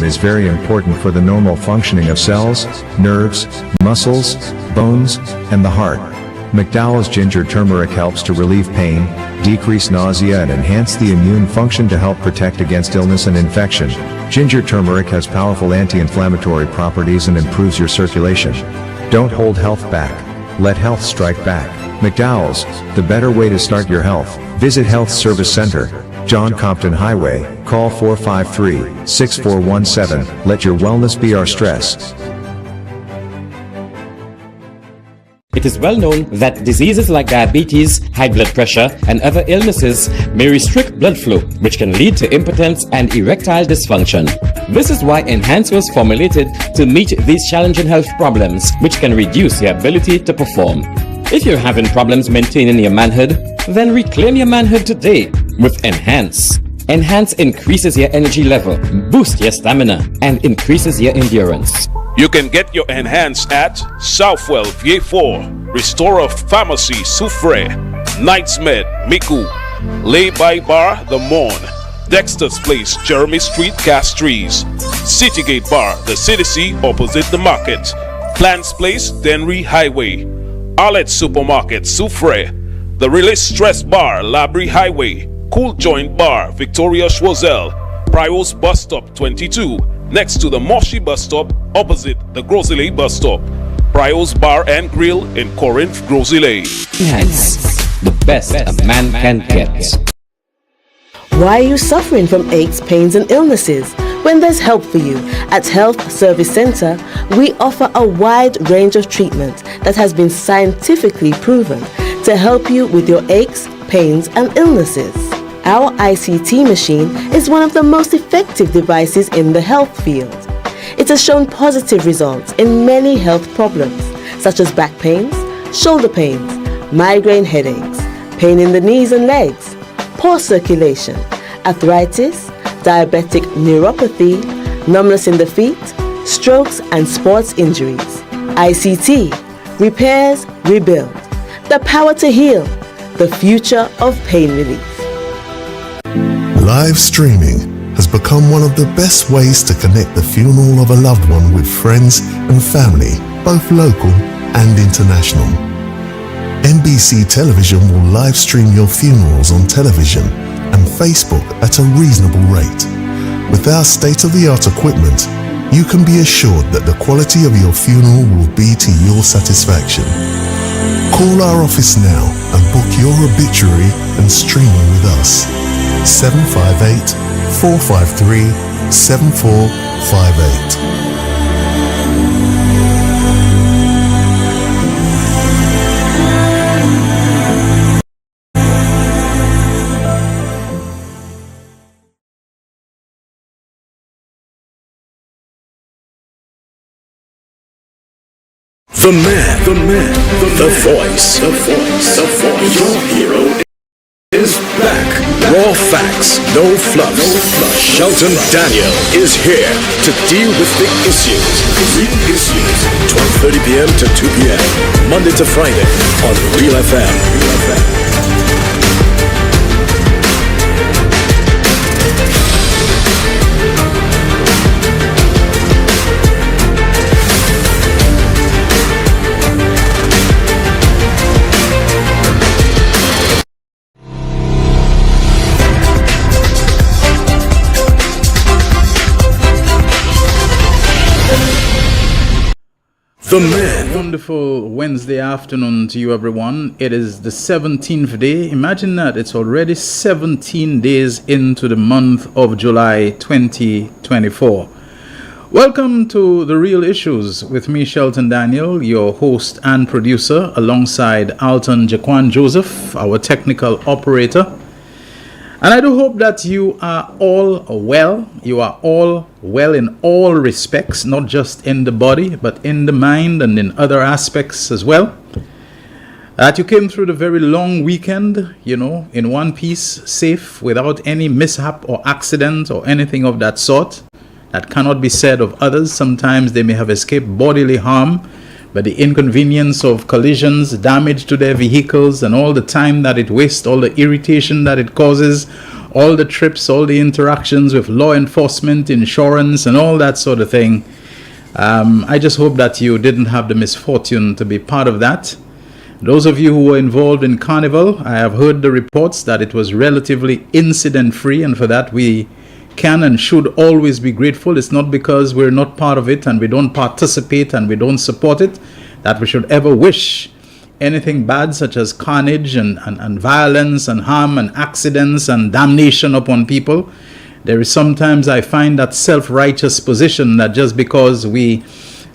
is very important for the normal functioning of cells, nerves, muscles, bones, and the heart. McDowell's ginger turmeric helps to relieve pain, decrease nausea and enhance the immune function to help protect against illness and infection. Ginger turmeric has powerful anti-inflammatory properties and improves your circulation. Don't hold health back. Let health strike back. McDowell's, the better way to start your health. Visit Health Service Center, John Compton Highway, call 453-6417. Let your wellness be our stress. It is well known that diseases like diabetes, high blood pressure, and other illnesses may restrict blood flow, which can lead to impotence and erectile dysfunction. This is why Enhance was formulated to meet these challenging health problems, which can reduce your ability to perform. If you're having problems maintaining your manhood, then reclaim your manhood today with Enhance. Enhance increases your energy level, boosts your stamina, and increases your endurance. You can get your Enhance at Southwell VA4, Restorer Pharmacy Soufre, Knights Med Miku, Lay By Bar The Morn, Dexter's Place Jeremy Street Castries, Citygate Bar The City opposite the market, Plants Place Denry Highway, Arlette Supermarket Soufre, The Release Stress Bar Labrie Highway, Cool Joint Bar Victoria Schwazel, Prios Bus Stop 22, next to the Moshi Bus Stop opposite the Grosile Bus Stop. Prios Bar and Grill in Corinth, Grosile. Enhance, the best a man can get. Why are you suffering from aches, pains and illnesses? When there's help for you. At Health Service Center, we offer a wide range of treatment that has been scientifically proven to help you with your aches, pains and illnesses. Our ICT machine is one of the most effective devices in the health field. It has shown positive results in many health problems, such as back pains, shoulder pains, migraine headaches, pain in the knees and legs, poor circulation, arthritis, diabetic neuropathy, numbness in the feet, strokes and sports injuries. ICT, repairs, rebuild. The power to heal, the future of pain relief. Live streaming has become one of the best ways to connect the funeral of a loved one with friends and family, both local and international. NBC Television will live stream your funerals on television and Facebook at a reasonable rate. With our state-of-the-art equipment, you can be assured that the quality of your funeral will be to your satisfaction. Call our office now and book your obituary and streaming with us. 758-453-7458. The man, the voice, your hero is back. Raw facts, no fluffs. Shelton Daniel is here to deal with the issues. Real issues. 12:30 p.m. to 2 p.m. Monday to Friday on Real FM. The man. Wonderful Wednesday afternoon to you, everyone. It is the 17th day. Imagine that. It's already 17 days into the month of July 2024. Welcome to The Real Issues with me, Shelton Daniel, your host and producer, alongside Alton Jaquan Joseph, our technical operator. And I do hope that you are all well. You are all well in all respects, not just in the body, but in the mind and in other aspects as well. That you came through the very long weekend, in one piece, safe, without any mishap or accident or anything of that sort. That cannot be said of others. Sometimes they may have escaped bodily harm, but the inconvenience of collisions, damage to their vehicles, and all the time that it wastes, all the irritation that it causes, all the trips, all the interactions with law enforcement, insurance, and all that sort of thing. I just hope that you didn't have the misfortune to be part of that. Those of you who were involved in Carnival, I have heard the reports that it was relatively incident-free, and for that we can and should always be grateful. It's not because we're not part of it and we don't participate and we don't support it that we should ever wish anything bad, such as carnage and violence and harm and accidents and damnation upon people. There is sometimes I find that self-righteous position that just because we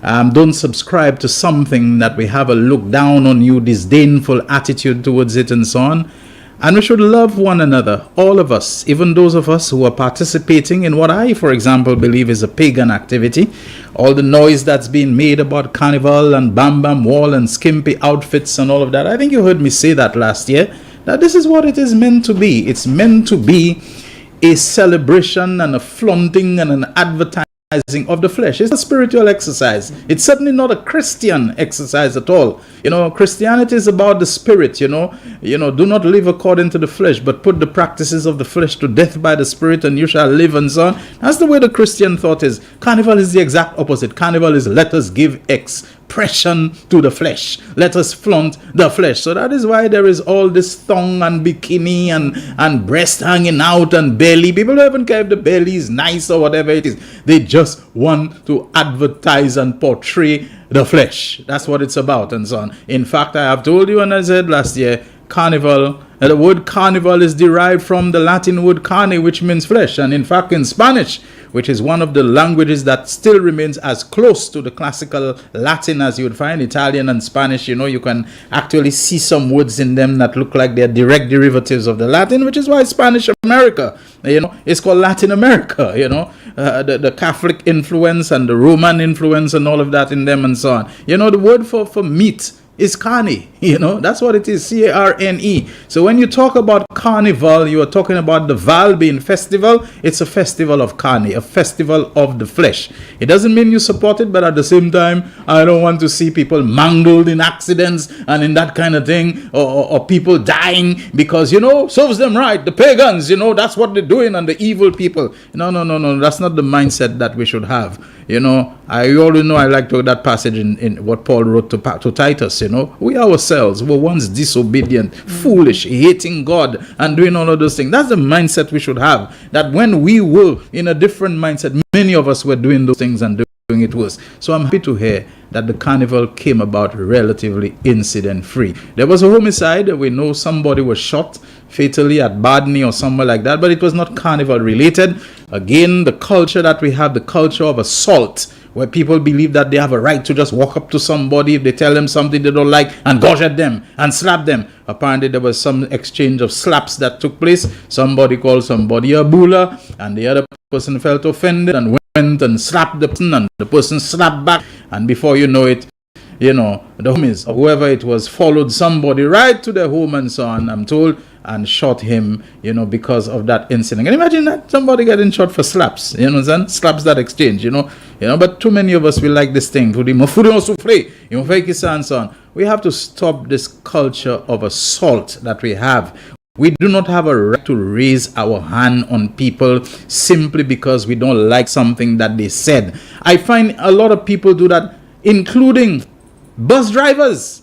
don't subscribe to something that we have a look down on you, disdainful attitude towards it and so on. And we should love one another, all of us, even those of us who are participating in what I, for example, believe is a pagan activity. All the noise that's being made about Carnival and Bam Bam Wall and skimpy outfits and all of that. I think you heard me say that last year, that this is what it is meant to be. It's meant to be a celebration and a flaunting and an advertising of the flesh. It's a spiritual exercise. It's certainly not a Christian exercise at all. Christianity is about the spirit, do not live according to the flesh, but put the practices of the flesh to death by the spirit and you shall live, and so on. That's the way the Christian thought is. Carnival is the exact opposite. Carnival is let us give expression to the flesh. Let us flaunt the flesh. So that is why there is all this thong and bikini and breast hanging out and belly. People don't even care if the belly is nice or whatever it is. They just want to advertise and portray the flesh. That's what it's about, and so on. In fact, I have told you, and I said last year, carnival, the word carnival is derived from the Latin word carne, which means flesh. And in fact, in Spanish, which is one of the languages that still remains as close to the classical Latin as you would find, Italian and Spanish, you can actually see some words in them that look like they're direct derivatives of the Latin, which is why Spanish America, it's called Latin America, the Catholic influence and the Roman influence and all of that in them and so on. The word for meat is carne, that's what it is, C-A-R-N-E. So when you talk about carnival, you are talking about the val being festival. It's a festival of carne, a festival of the flesh. It doesn't mean you support it, but at the same time, I don't want to see people mangled in accidents and in that kind of thing, or people dying because, serves them right. The pagans, that's what they're doing, and the evil people. No, that's not the mindset that we should have. I already know I like to that passage in what Paul wrote to Titus. We ourselves were once disobedient, foolish, hating God, and doing all of those things. That's the mindset we should have. That when we were in a different mindset, many of us were doing those things and doing it worse. So I'm happy to hear that the carnival came about relatively incident-free. There was a homicide. We know somebody was shot fatally at Badney or somewhere like that, but it was not carnival related. Again, the culture that we have, the culture of assault, where people believe that they have a right to just walk up to somebody if they tell them something they don't like and gosh at them and slap them. Apparently there was some exchange of slaps that took place. Somebody called somebody a bulla, and the other person felt offended and went and slapped the person, and the person slapped back, and before you know it, the homies or whoever it was followed somebody right to their home and so on, I'm told, and shot him, because of that incident. Can you imagine that? Somebody getting shot for slaps, slaps that exchange, but too many of us, we like this thing, and so on. We have to stop this culture of assault that we have. We do not have a right to raise our hand on people simply because we don't like something that they said. I find a lot of people do that, including bus drivers.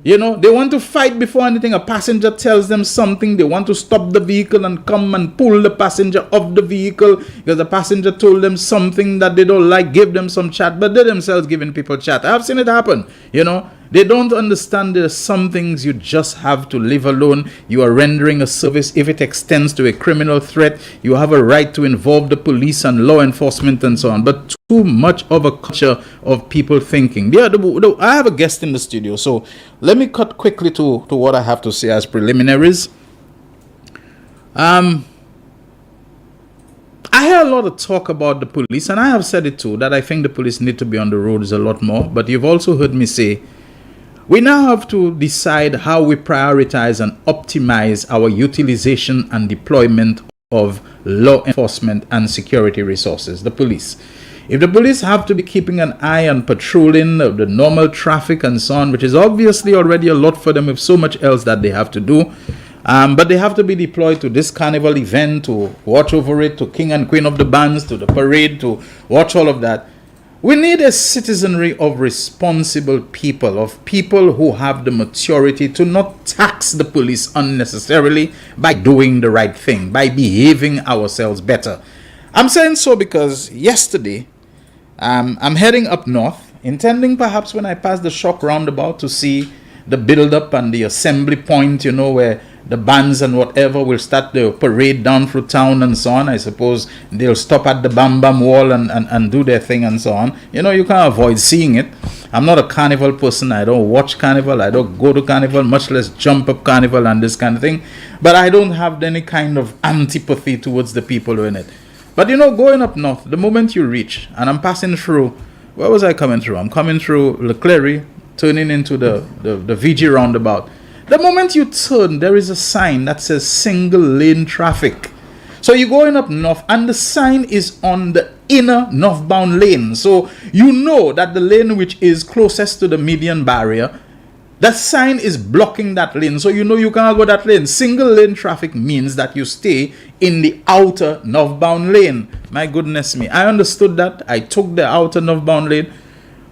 They want to fight before anything. A passenger tells them something. They want to stop the vehicle and come and pull the passenger off the vehicle because the passenger told them something that they don't like, give them some chat, but they themselves giving people chat. I've seen it happen, They don't understand there's some things you just have to leave alone. You are rendering a service. If it extends to a criminal threat, you have a right to involve the police and law enforcement and so on. But too much of a culture of people thinking. I have a guest in the studio, so let me cut quickly to what I have to say as preliminaries. I hear a lot of talk about the police, and I have said it too, that I think the police need to be on the roads a lot more. But you've also heard me say, we now have to decide how we prioritize and optimize our utilization and deployment of law enforcement and security resources, the police. If the police have to be keeping an eye on patrolling the normal traffic and so on, which is obviously already a lot for them with so much else that they have to do, But they have to be deployed to this carnival event, to watch over it, to King and Queen of the Bands, to the parade, to watch all of that. We need a citizenry of responsible people, of people who have the maturity to not tax the police unnecessarily by doing the right thing, by behaving ourselves better. I'm saying so because yesterday, I'm heading up north, intending perhaps when I pass the Shock roundabout to see the build-up and the assembly point, where the bands and whatever will start the parade down through town and so on. I suppose they'll stop at the Bam Bam Wall and do their thing and so on. You can't avoid seeing it. I'm not a carnival person. I don't watch carnival. I don't go to carnival, much less jump up carnival and this kind of thing. But I don't have any kind of antipathy towards the people in it. But going up north, the moment you reach, and I'm passing through, where was I coming through? I'm coming through Leclerc, turning into the VG roundabout. The moment you turn, there is a sign that says single lane traffic. So you're going up north and the sign is on the inner northbound lane. So you know that the lane which is closest to the median barrier, that sign is blocking that lane. So you cannot go that lane. Single lane traffic means that you stay in the outer northbound lane. My goodness me. I understood that. I took the outer northbound lane.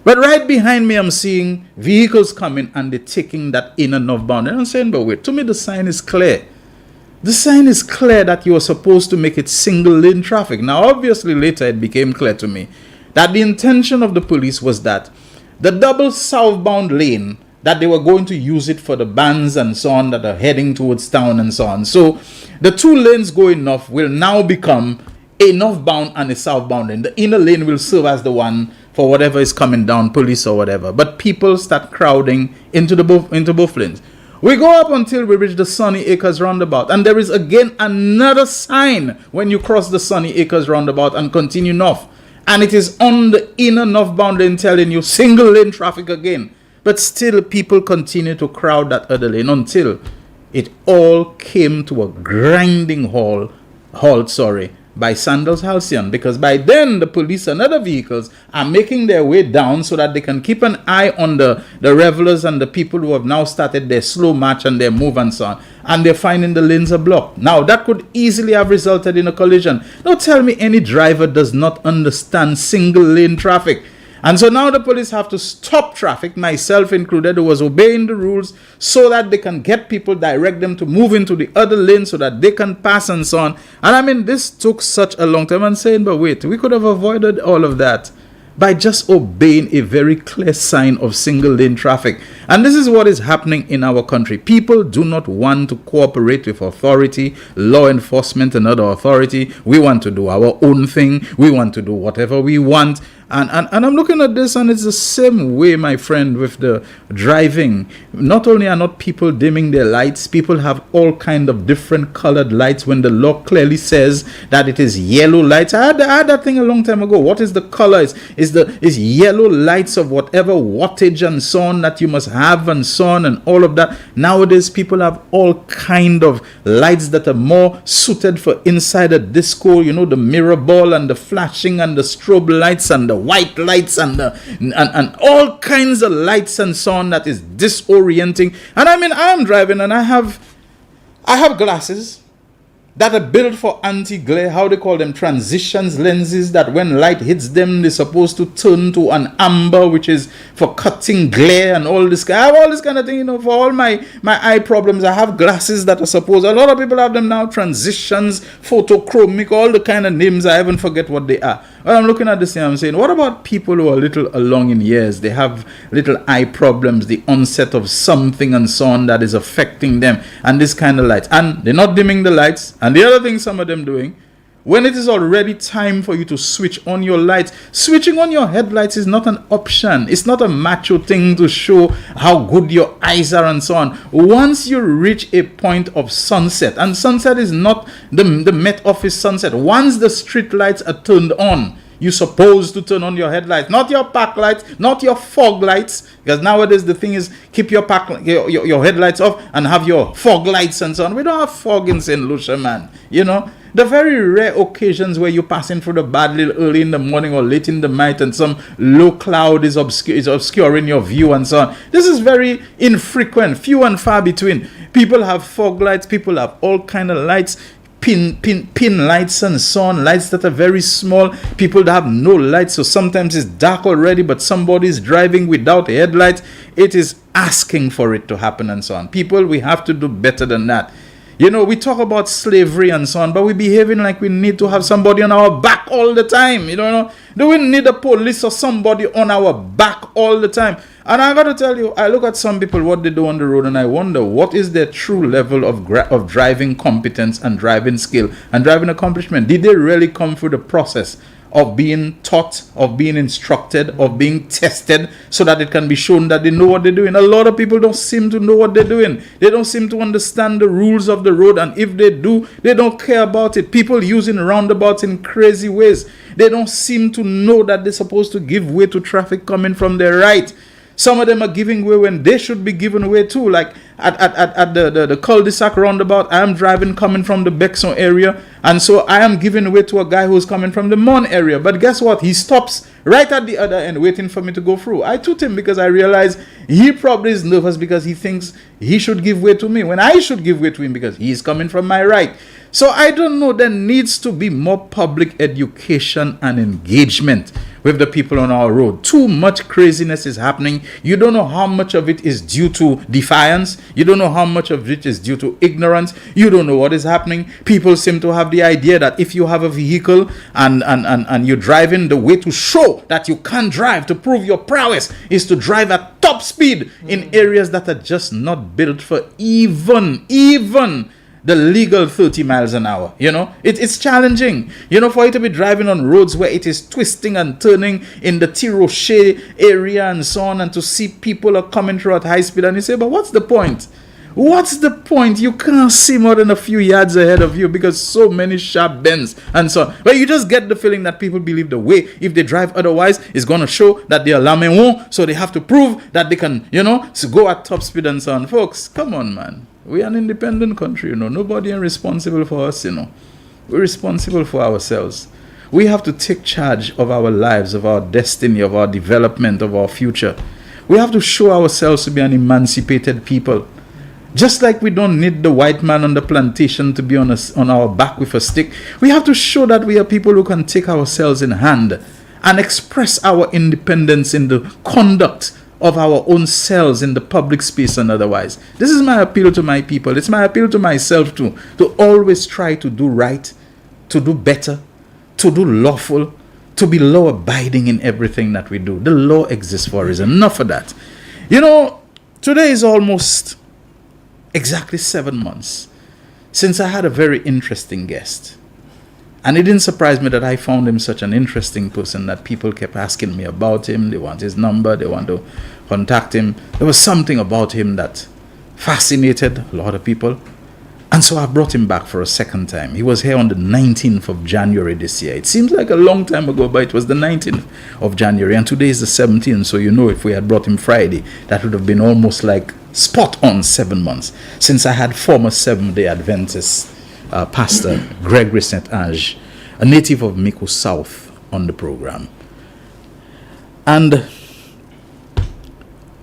But right behind me, I'm seeing vehicles coming and they're taking that inner northbound. And I'm saying, but wait, to me, the sign is clear. The sign is clear that you are supposed to make it single lane traffic. Now, obviously, later it became clear to me that the intention of the police was that the double southbound lane, that they were going to use it for the bands and so on that are heading towards town and so on. So the two lanes going north will now become a northbound and a southbound lane. The inner lane will serve as the one for whatever is coming down, police or whatever. But people start crowding into both lanes. We go up until we reach the Sunny Acres roundabout, and there is again another sign when you cross the Sunny Acres roundabout and continue north, and it is on the inner northbound lane telling you single lane traffic again. But still people continue to crowd that other lane until it all came to a grinding halt by Sandals Halcyon, because by then the police and other vehicles are making their way down so that they can keep an eye on the revelers and the people who have now started their slow march and their move and so on, and they're finding the lanes are blocked. Now that could easily have resulted in a collision. Don't tell me any driver does not understand single lane traffic. And so now the police have to stop traffic, myself included, who was obeying the rules, so that they can get people, direct them to move into the other lane so that they can pass and so on. And I mean, this took such a long time. I'm saying, but wait, we could have avoided all of that by just obeying a very clear sign of single lane traffic. And this is what is happening in our country. People do not want to cooperate with authority, law enforcement and other authority. We want to do our own thing. We want to do whatever we want. And I'm looking at this, and it's the same way, my friend, with the driving. Not only are not people dimming their lights, people have all kind of different colored lights when the law clearly says that it is yellow lights. I had that thing a long time ago. What is the color? Is yellow lights of whatever wattage and so on that you must have and so on and all of that. Nowadays, people have all kind of lights that are more suited for inside a disco. The mirror ball and the flashing and the strobe lights and the white lights and all kinds of lights and so on that is disorienting. And I mean, I'm driving and I have glasses that are built for anti-glare, how they call them, transitions lenses, that when light hits them, they're supposed to turn to an amber, which is for cutting glare and all this. I have all this kind of thing, for all my eye problems. I have glasses that are supposed, a lot of people have them now, transitions, photochromic, all the kind of names, I even forget what they are. Well, I'm looking at this and I'm saying, what about people who are a little along in years? They have little eye problems, the onset of something and so on that is affecting them, and this kind of lights. And they're not dimming the lights. And the other thing some of them doing, when it is already time for you to switch on your lights, switching on your headlights is not an option. It's not a macho thing to show how good your eyes are and so on. Once you reach a point of sunset, and sunset is not the Met Office sunset. Once the street lights are turned on, you're supposed to turn on your headlights, not your park lights, not your fog lights, because nowadays the thing is keep your your headlights off and have your fog lights and so on. We don't have fog in St. Lucia, man. the very rare occasions where you're passing through the bad little early in the morning or late in the night and some low cloud is obscuring your view and so on. This is very infrequent, few and far between. People have fog lights, people have all kind of lights, pin lights and so on, lights that are very small, people that have no lights, so sometimes it's dark already, but somebody's driving without headlights. It is asking for it to happen and so on. People, we have to do better than that. You know, we talk about slavery and so on, but we're behaving like we need to have somebody on our back all the time. You know, do we need a police or somebody on our back all the time? And I got to tell you, I look at some people, what they do on the road, and I wonder, what is their true level of driving competence and driving skill and driving accomplishment? Did they really come through the process of being taught, of being instructed, of being tested, so that it can be shown that they know what they're doing? A lot of people don't seem to know what they're doing. They don't seem to understand the rules of the road, and if they do, they don't care about it. People using roundabouts in crazy ways. They don't seem to know that they're supposed to give way to traffic coming from their right. Some of them are giving way when they should be given way too. Like at the cul-de-sac roundabout, I am driving coming from the Bexon area, and so I am giving way to a guy who's coming from the Mon area. But guess what? He stops right at the other end waiting for me to go through. I toot him because I realize he probably is nervous because he thinks he should give way to me when I should give way to him because he is coming from my right. So I don't know, there needs to be more public education and engagement with the people on our road. Too much craziness is happening. You don't know how much of it is due to defiance. You don't know how much of it is due to ignorance. You don't know what is happening. People seem to have the idea that if you have a vehicle and you're driving, the way to show that you can drive, to prove your prowess, is to drive at top speed in areas that are just not built for even the legal 30 miles an hour. You know, it's challenging, you know, for you to be driving on roads where it is twisting and turning in the Tiroche area and so on, and to see people are coming through at high speed, and you say, but what's the point? What's the point? You can't see more than a few yards ahead of you because so many sharp bends and so on. But you just get the feeling that people believe the way, if they drive otherwise, is going to show that they are lame, so they have to prove that they can, you know, so go at top speed and so on. Folks, come on, man. We are an independent country, you know. Nobody is responsible for us, you know. We're responsible for ourselves. We have to take charge of our lives, of our destiny, of our development, of our future. We have to show ourselves to be an emancipated people. Just like we don't need the white man on the plantation to be on our back with a stick, we have to show that we are people who can take ourselves in hand and express our independence in the conduct of our own selves in the public space and otherwise. This is my appeal to my people. It's my appeal to myself too, to always try to do right, to do better, to do lawful, to be law-abiding in everything that we do. The law exists for a reason. Enough of that. You know, today is almost exactly 7 months since I had a very interesting guest. And it didn't surprise me that I found him such an interesting person that people kept asking me about him. They want his number. They want to contact him. There was something about him that fascinated a lot of people. And so I brought him back for a second time. He was here on the 19th of January this year. It seems like a long time ago, but it was the 19th of January. And today is the 17th. So you know, if we had brought him Friday, that would have been almost like spot on 7 months since I had former Seventh-day Adventist Pastor Gregory St. Ange, a native of Miku South, on the program. And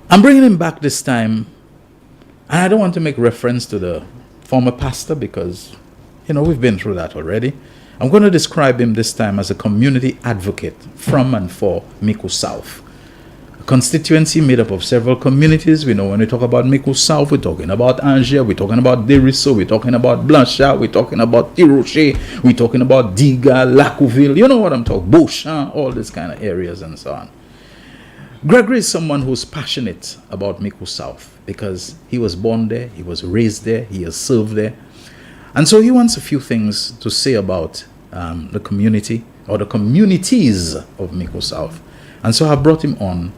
I'm bringing him back this time, and I don't want to make reference to the former pastor because, you know, we've been through that already. I'm going to describe him this time as a community advocate from and for Miku South. Constituency made up of several communities. We know when we talk about Miku South, we're talking about Angers, we're talking about Deriso, we're talking about Blanchard, we're talking about Tiroche, we're talking about Diga, Lacouville, you know what I'm talking, Beauchamp, all these kind of areas and so on. Gregory is someone who's passionate about Miku South because he was born there, he was raised there, he has served there. And so he wants a few things to say about the community or the communities of Miku South. And so I brought him on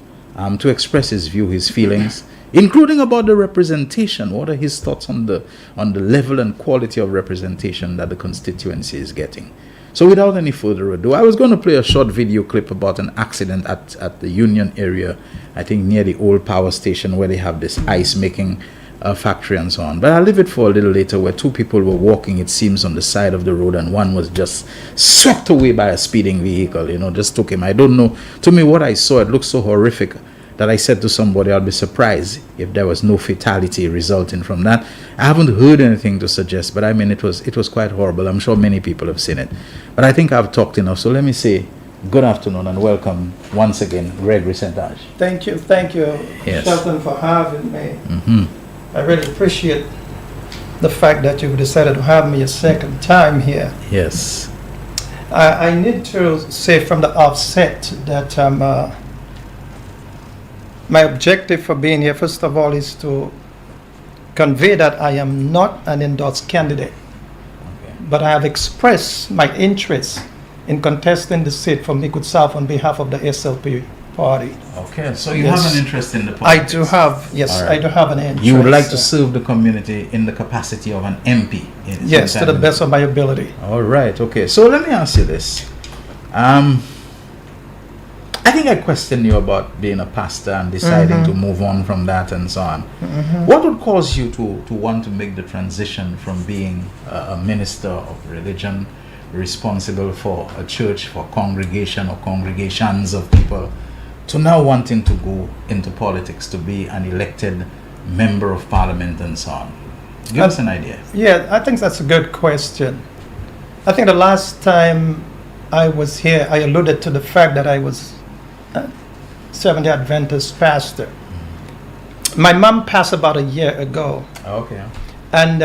to express his view, his feelings, including about the representation. What are his thoughts on the level and quality of representation that the constituency is getting? So without any further ado, I was going to play a short video clip about an accident at the Union area, I think near the old power station where they have this ice making factory and so on. But I'll leave it for a little later, where two people were walking, it seems, on the side of the road, and one was just swept away by a speeding vehicle, just took him. I don't know. To me, what I saw, it looked so horrific that I said to somebody, I'll be surprised if there was no fatality resulting from that. I haven't heard anything to suggest, but I mean, it was quite horrible. I'm sure many people have seen it. But I think I've talked enough, so let me say good afternoon and welcome once again, Gregory Sentage. Thank you, Yes. Shelton, for having me. Mm-hmm. I really appreciate the fact that you decided to have me a second time here. Yes. I need to say from the offset that my objective for being here, first of all, is to convey that I am not an endorsed candidate, but I have expressed my interest in contesting the seat for Micoud South on behalf of the SLP party. Okay, so you Yes. have an interest in the I politics. do have, yes, All right. I do have an interest. You would like to serve the community in the capacity of an MP? Yes, to the best of my ability. All right, okay. So let me ask you this. I think I questioned you about being a pastor and deciding to move on from that and so on. What would cause you to want to make the transition from being a minister of religion, responsible for a church, for congregation or congregations of people, to now wanting to go into politics, to be an elected member of parliament and so on? Give us an idea. Yeah, I think that's a good question. I think the last time I was here, I alluded to the fact that I was a Seventh-day Adventist pastor. My mom passed about a year ago, Okay. and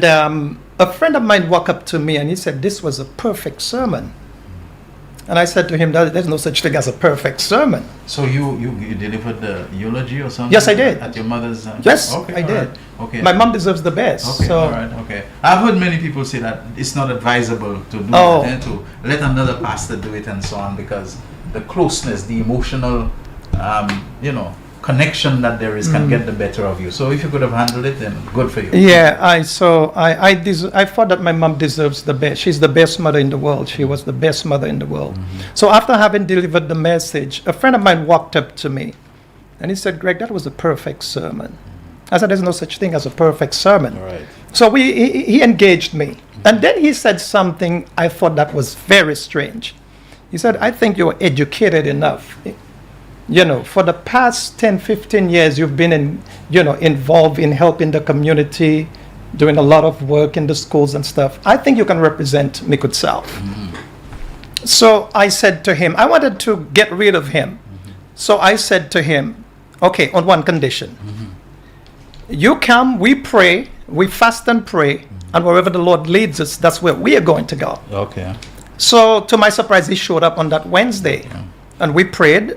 a friend of mine walked up to me and he said, "This was a perfect sermon." And I said to him, "There's no such thing as a perfect sermon." So you delivered the eulogy or something? Yes, I did. At your mother's? Yes, okay, I all did. right, okay. My mom deserves the best. Okay, So all right, okay. I've heard many people say that it's not advisable to do Oh. that, to let another pastor do it and so on, because the closeness, the emotional, connection that there is can get the better of you. So if you could have handled it, then good for you. yeah, I thought that my mom deserves the best. She's the best mother in the world. She was the best mother in the world. So after having delivered the message, a friend of mine walked up to me and he said, "Greg, that was a perfect sermon." I said, "There's no such thing as a perfect sermon." All right. So he engaged me. And then he said something I thought that was very strange. He said, "I think you're educated enough. For the past 10, 15 years, you've been involved in helping the community, doing a lot of work in the schools and stuff. I think you can represent Micoud South." So I said to him, I wanted to get rid of him. So I said to him, "Okay, on one condition. You come, we pray, we fast and pray, and wherever the Lord leads us, that's where we are going to go." Okay. So to my surprise, he showed up on that Wednesday, and we prayed.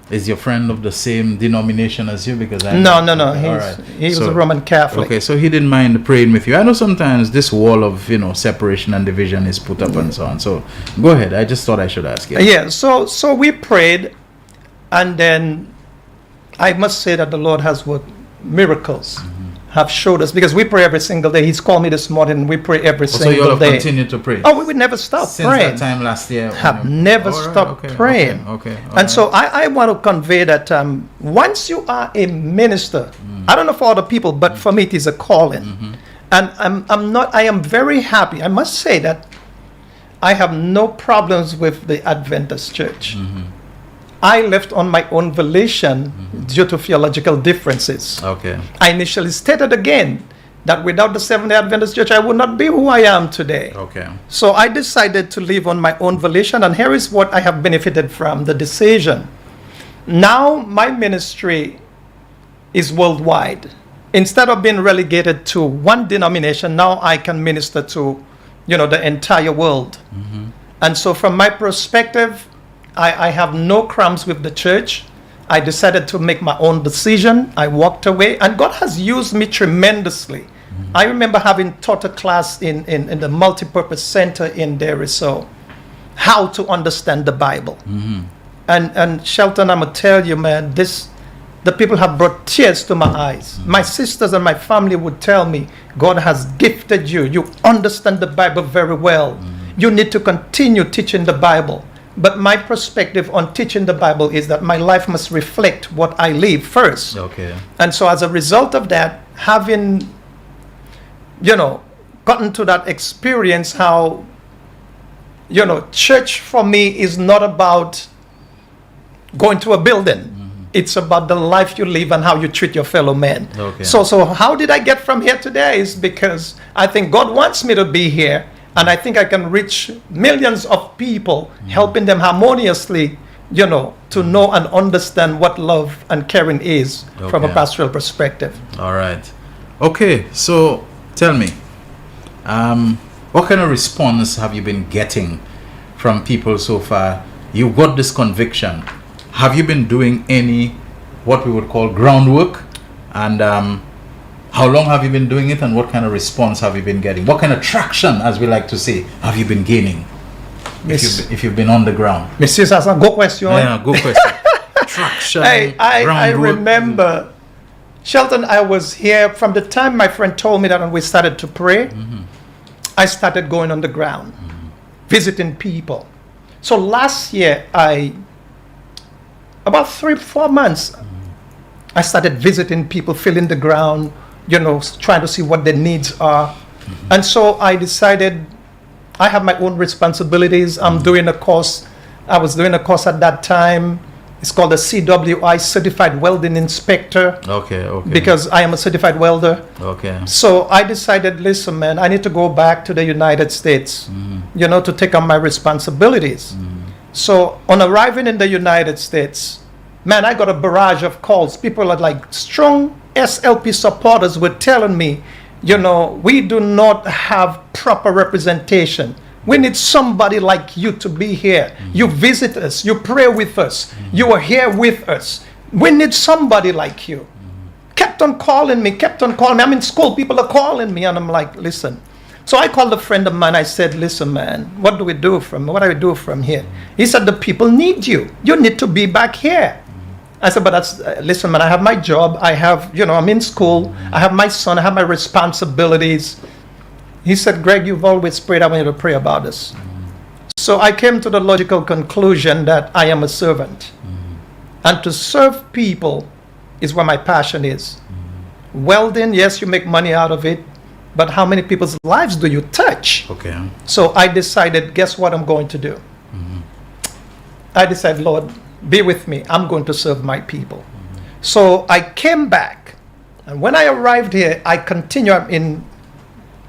Is your friend of the same denomination as you? Because No. Okay, all right. He was So- a Roman Catholic. Okay, so he didn't mind praying with you. I know sometimes this wall of separation and division is put up and so on. So go ahead. I just thought I should ask you. Yeah, so we prayed, and then I must say that the Lord has worked miracles, have showed us, because we pray every single day. He's called me this morning, we pray every So you all single have day. continued to pray Oh, we would never stop since praying. that time last year. Have never All right, stopped okay, praying. Okay. all And so right. I want to convey that once you are a minister, I don't know for other people, but for me it is a calling. And I am very happy. I must say that I have no problems with the Adventist Church. I left on my own volition due to theological differences. Okay. I initially stated again that without the Seventh-day Adventist Church, I would not be who I am today. Okay. So I decided to live on my own volition, and here is what I have benefited from the decision. Now my ministry is worldwide. Instead of being relegated to one denomination, now I can minister to, the entire world. And so from my perspective, I have no crumbs with the church. I decided to make my own decision. I walked away, and God has used me tremendously. I remember having taught a class in the multipurpose center in Derry, so how to understand the Bible. And Shelton, I'm gonna tell you, man, the people have brought tears to my eyes. My sisters and my family would tell me, God has gifted you. You understand the Bible very well. You need to continue teaching the Bible. But my perspective on teaching the Bible is that my life must reflect what I live first. Okay. And so as a result of that, having, gotten to that experience, how, church for me is not about going to a building. It's about the life you live and how you treat your fellow man. Okay. So how did I get from here today? Is because I think God wants me to be here, and I think I can reach millions of people, helping them harmoniously, to know and understand what love and caring is from a pastoral perspective. All right. Okay, so tell me, what kind of response have you been getting from people so far? You got this conviction. Have you been doing any, what we would call groundwork? And how long have you been doing it, and what kind of response have you been getting? What kind of traction, as we like to say, have you been gaining if you've been on the ground? Mrs. Hassan, go question. Yeah, go question. Traction, I groundwork. remember, Shelton, I was here from the time my friend told me that, and we started to pray. I started going on the ground, visiting people. So last year, about 3-4 months, I started visiting people, feeling the ground, trying to see what their needs are. And so I decided I have my own responsibilities. I'm doing a course. I was doing a course at that time. It's called the CWI, Certified Welding Inspector. Okay. Because I am a certified welder. Okay. So I decided, listen, man, I need to go back to the United States, to take on my responsibilities. So on arriving in the United States, man, I got a barrage of calls. People are like strong SLP supporters were telling me, we do not have proper representation. We need somebody like you to be here. You visit us, you pray with us, you are here with us. We need somebody like you. Kept on calling me. I'm in school, people are calling me, and I'm like, listen. So I called a friend of mine. I said, listen, man, what do we do from here? He said, the people need you. You need to be back here. I said, but listen, man, I have my job. I have, I'm in school. I have my son. I have my responsibilities. He said, Greg, you've always prayed. I want you to pray about this. So I came to the logical conclusion that I am a servant. And to serve people is where my passion is. Welding, yes, you make money out of it. But how many people's lives do you touch? Okay. So I decided, guess what I'm going to do? I decided, Lord, be with me. I'm going to serve my people. So I came back. And when I arrived here, I continued in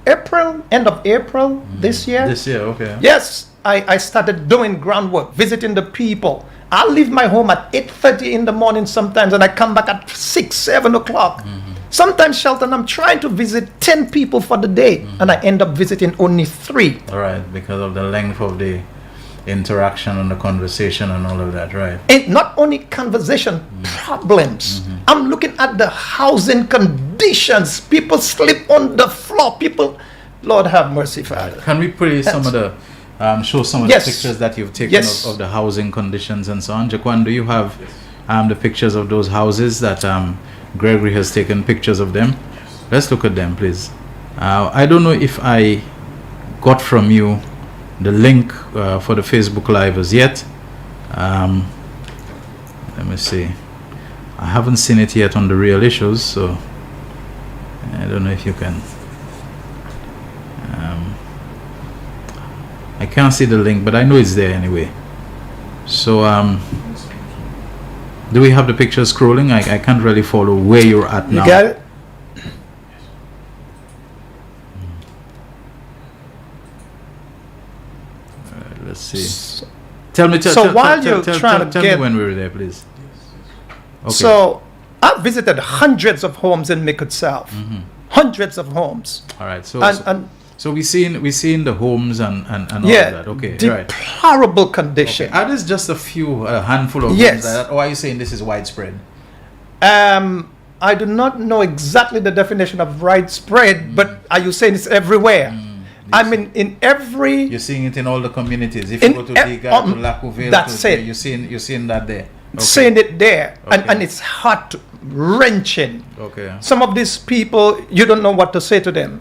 end of April this year. This year, okay. Yes, I started doing groundwork, visiting the people. I leave my home at 8:30 in the morning sometimes, and I come back at 6, 7 o'clock. Sometimes, Shelton, I'm trying to visit 10 people for the day, and I end up visiting only 3. All right, because of the length of the interaction and the conversation and all of that, right? And not only conversation, problems. I'm looking at the housing conditions. People sleep on the floor. Lord have mercy, Father. Can we play some of the, show some of Yes. the pictures that you've taken Yes. of the housing conditions and so on? Jaquan, do you have the pictures of those houses that Gregory has taken pictures of them? Let's look at them, please. I don't know if I got from you the link for the Facebook Live as yet. Let me see. I haven't seen it yet on the Real Issues, so I don't know if you can. I can't see the link, but I know it's there anyway. So do we have the picture scrolling? I can't really follow where you're at now. You got it? Let's see. Tell me. So while you're trying to tell get- me when we were there, please. Okay. So I visited hundreds of homes in Micoud South. Hundreds of homes. all right. And So we seen the homes and all yeah, of that. Okay, right. deplorable condition. Okay. Are there just a handful of Yes. homes like that, or are you saying this is widespread? I do not know exactly the definition of widespread, but are you saying it's everywhere? I mean, in every You're seeing it in all the communities. If you In go to ev- Diga, to Lacouville, that's it. You're seeing that there. Okay. seeing it there, Okay. and it's heart wrenching. Okay. Some of these people, you don't know what to say to them.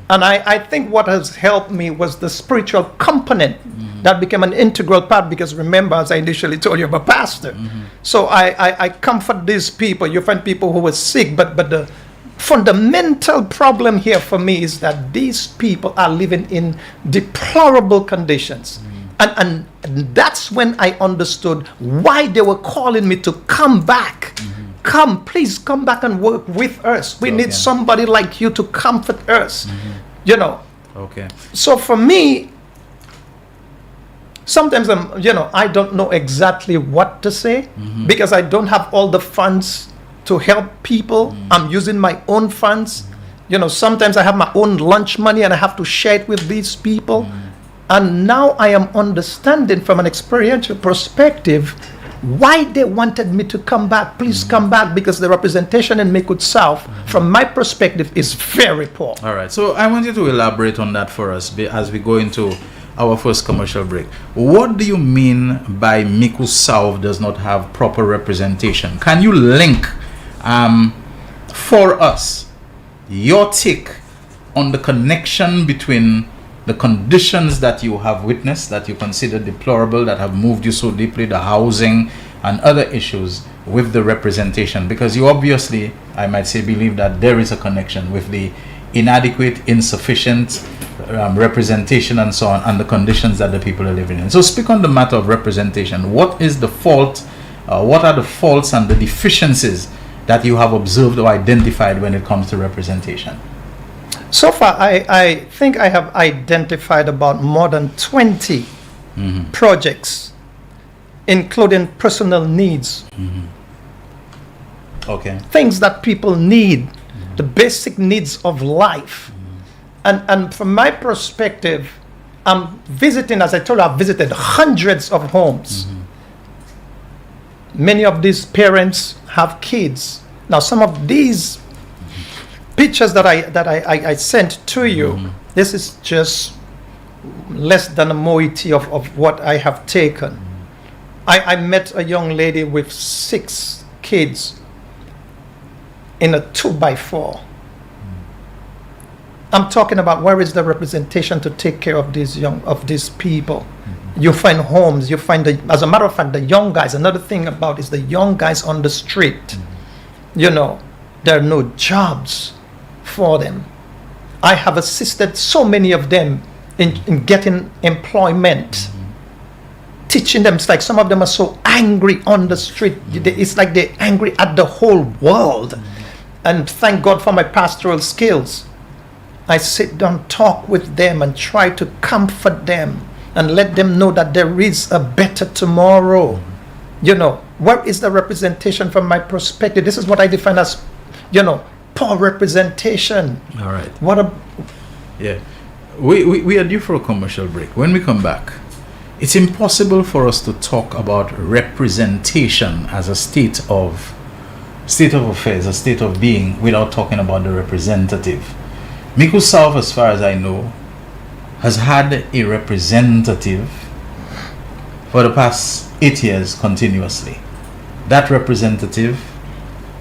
And I think what has helped me was the spiritual component That became an integral part because remember, as I initially told you, I'm a pastor. So I comfort these people. You find people who were sick, but the fundamental problem here for me is that these people are living in deplorable conditions. And that's when I understood why they were calling me to come back. Please come back and work with us. We need somebody like you to comfort us. You know. Okay. So for me, sometimes I don't know exactly what to say because I don't have all the funds to help people. I'm using my own funds. You know, sometimes I have my own lunch money and I have to share it with these people. And now I am understanding from an experiential perspective why they wanted me to come back. Please come back, because the representation in Micoud South, from my perspective, is very poor. All right. So I want you to elaborate on that for us as we go into our first commercial break. What do you mean by Micoud South does not have proper representation? Can you link for us your take on the connection between the conditions that you have witnessed, that you consider deplorable, that have moved you so deeply, the housing and other issues, with the representation? Because you obviously, I might say, believe that there is a connection with the inadequate, insufficient representation and so on, and the conditions that the people are living in. So speak on the matter of representation. What is the fault? What are the faults and the deficiencies that you have observed or identified when it comes to representation? So far, I think I have identified about more than 20 projects, including personal needs. Okay. Things that people need, the basic needs of life. And from my perspective, I'm visiting, as I told you, I've visited hundreds of homes. Many of these parents have kids. Now, some of these pictures that I sent to you, this is just less than a moiety of what I have taken. I met a young lady with 6 kids in a 2x4. I'm talking about where is the representation to take care of these people. You find homes, you find as a matter of fact, the young guys. Another thing about is the young guys on the street. You know, there are no jobs for them. I have assisted so many of them in getting employment, teaching them. It's like some of them are so angry on the street. It's like they're angry at the whole world. And thank God for my pastoral skills. I sit down, talk with them, and try to comfort them and let them know that there is a better tomorrow. You know, what is the representation from my perspective? This is what I define as, poor representation. All right. Yeah. We are due for a commercial break. When we come back, it's impossible for us to talk about representation as a state of affairs, a state of being, without talking about the representative. Micoud South, as far as I know, has had a representative for the past 8 years continuously. That representative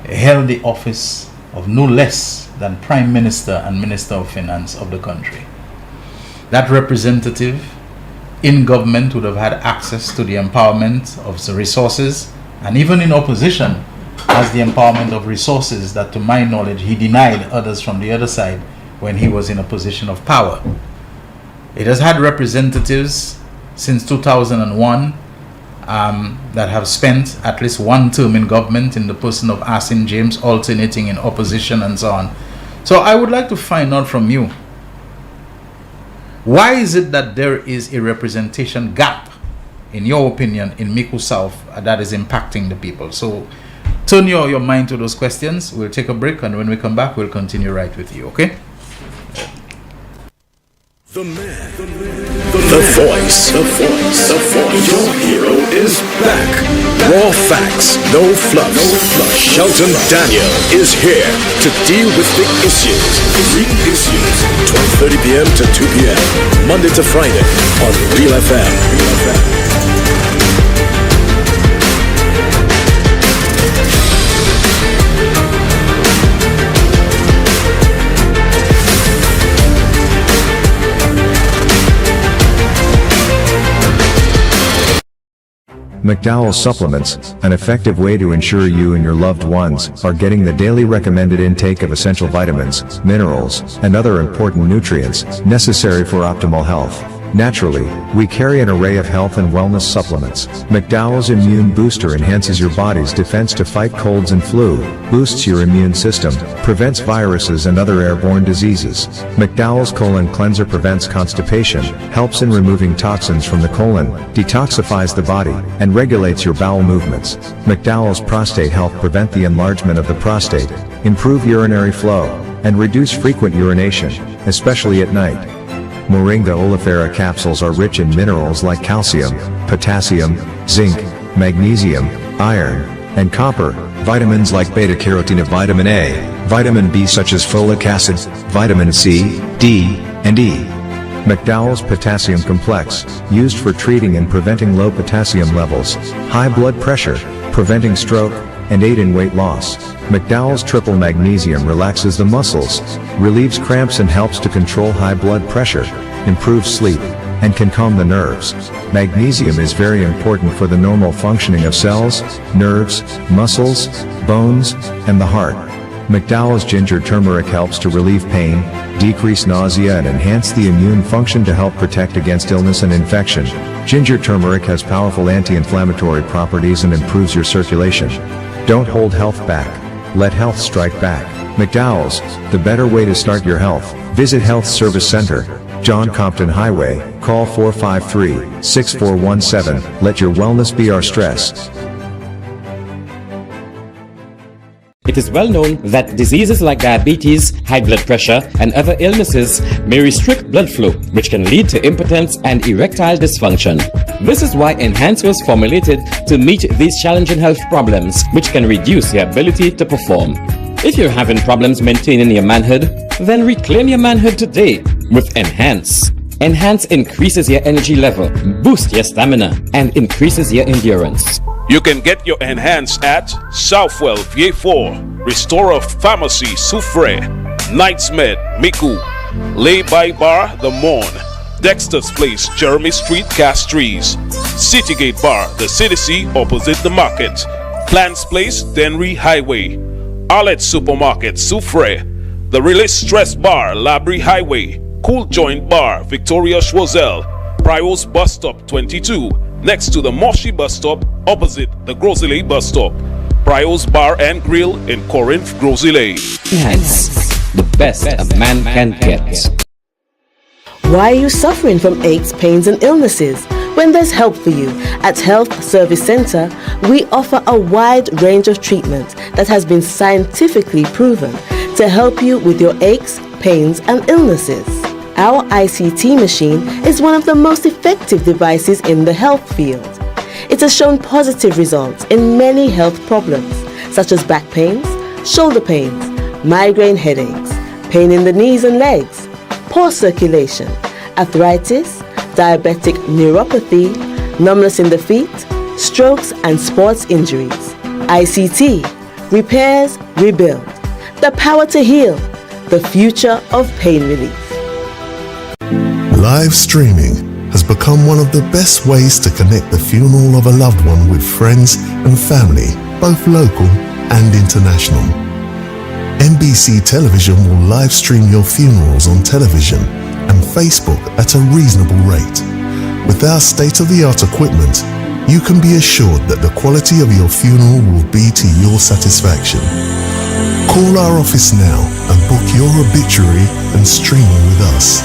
held the office of no less than Prime Minister and Minister of Finance of the country. That representative in government would have had access to the empowerment of the resources, and even in opposition has the empowerment of resources that, to my knowledge, he denied others from the other side when he was in a position of power. It has had representatives since 2001 that have spent at least one term in government in the person of Asin James, alternating in opposition and so on. So I would like to find out from you, why is it that there is a representation gap, in your opinion, in Micoud South that is impacting the people? So turn your mind to those questions. We'll take a break, and when we come back, we'll continue right with you, okay? The man, the voice. Your hero is back. Raw facts, no fluff. Shelton Daniel is here to deal with big issues. Big issues. 12:30 p.m. to 2 p.m. Monday to Friday on Real FM. McDowell's supplements, an effective way to ensure you and your loved ones are getting the daily recommended intake of essential vitamins, minerals, and other important nutrients necessary for optimal health. Naturally, we carry an array of health and wellness supplements. McDowell's Immune Booster enhances your body's defense to fight colds and flu, boosts your immune system, prevents viruses and other airborne diseases. McDowell's Colon Cleanser prevents constipation, helps in removing toxins from the colon, detoxifies the body, and regulates your bowel movements. McDowell's Prostate Health prevent the enlargement of the prostate, improve urinary flow, and reduce frequent urination, especially at night. Moringa oleifera capsules are rich in minerals like calcium, potassium, zinc, magnesium, iron, and copper, vitamins like beta-carotene, vitamin A, vitamin B such as folic acid, vitamin C, D, and E. McDowell's Potassium Complex, used for treating and preventing low potassium levels, high blood pressure, preventing stroke, and aid in weight loss. McDowell's Triple Magnesium relaxes the muscles, relieves cramps and helps to control high blood pressure, improves sleep, and can calm the nerves. Magnesium is very important for the normal functioning of cells, nerves, muscles, bones, and the heart. McDowell's Ginger Turmeric helps to relieve pain, decrease nausea and enhance the immune function to help protect against illness and infection. Ginger turmeric has powerful anti-inflammatory properties and improves your circulation. Don't hold health back. Let health strike back. McDowell's, the better way to start your health. Visit Health Service Center, John Compton Highway, call 453-6417. Let your wellness be our stress. It is well known that diseases like diabetes, high blood pressure, and other illnesses may restrict blood flow, which can lead to impotence and erectile dysfunction. This is why Enhance was formulated to meet these challenging health problems, which can reduce your ability to perform. If you're having problems maintaining your manhood, then reclaim your manhood today with Enhance. Enhance increases your energy level, boosts your stamina, and increases your endurance. You can get your Enhance at Southwell VA4, Restorer Pharmacy Soufre, Knights Med Miku, Lay by Bar The Morn, Dexter's Place Jeremy Street Castries, Citygate Bar The CDC opposite the market, Plants Place Denry Highway, Arlette Supermarket Soufre, The Release Stress Bar Labrie Highway, Cool Joint Bar Victoria Schwazel, Prios Bus Stop 22, next to the Moshi Bus Stop opposite the Grosile Bus Stop. Prios Bar and Grill in Corinth, Grosile. Enhance, the best a man can get. Why are you suffering from aches, pains, and illnesses? When there's help for you. At Health Service Center, we offer a wide range of treatments that has been scientifically proven to help you with your aches, pains, and illnesses. Our ICT machine is one of the most effective devices in the health field. It has shown positive results in many health problems, such as back pains, shoulder pains, migraine headaches, pain in the knees and legs, poor circulation, arthritis, diabetic neuropathy, numbness in the feet, strokes and sports injuries. ICT, repairs, rebuild, the power to heal, the future of pain relief. Live streaming has become one of the best ways to connect the funeral of a loved one with friends and family, both local and international. NBC Television will live stream your funerals on television and Facebook at a reasonable rate. With our state-of-the-art equipment, you can be assured that the quality of your funeral will be to your satisfaction. Call our office now and book your obituary and streaming with us.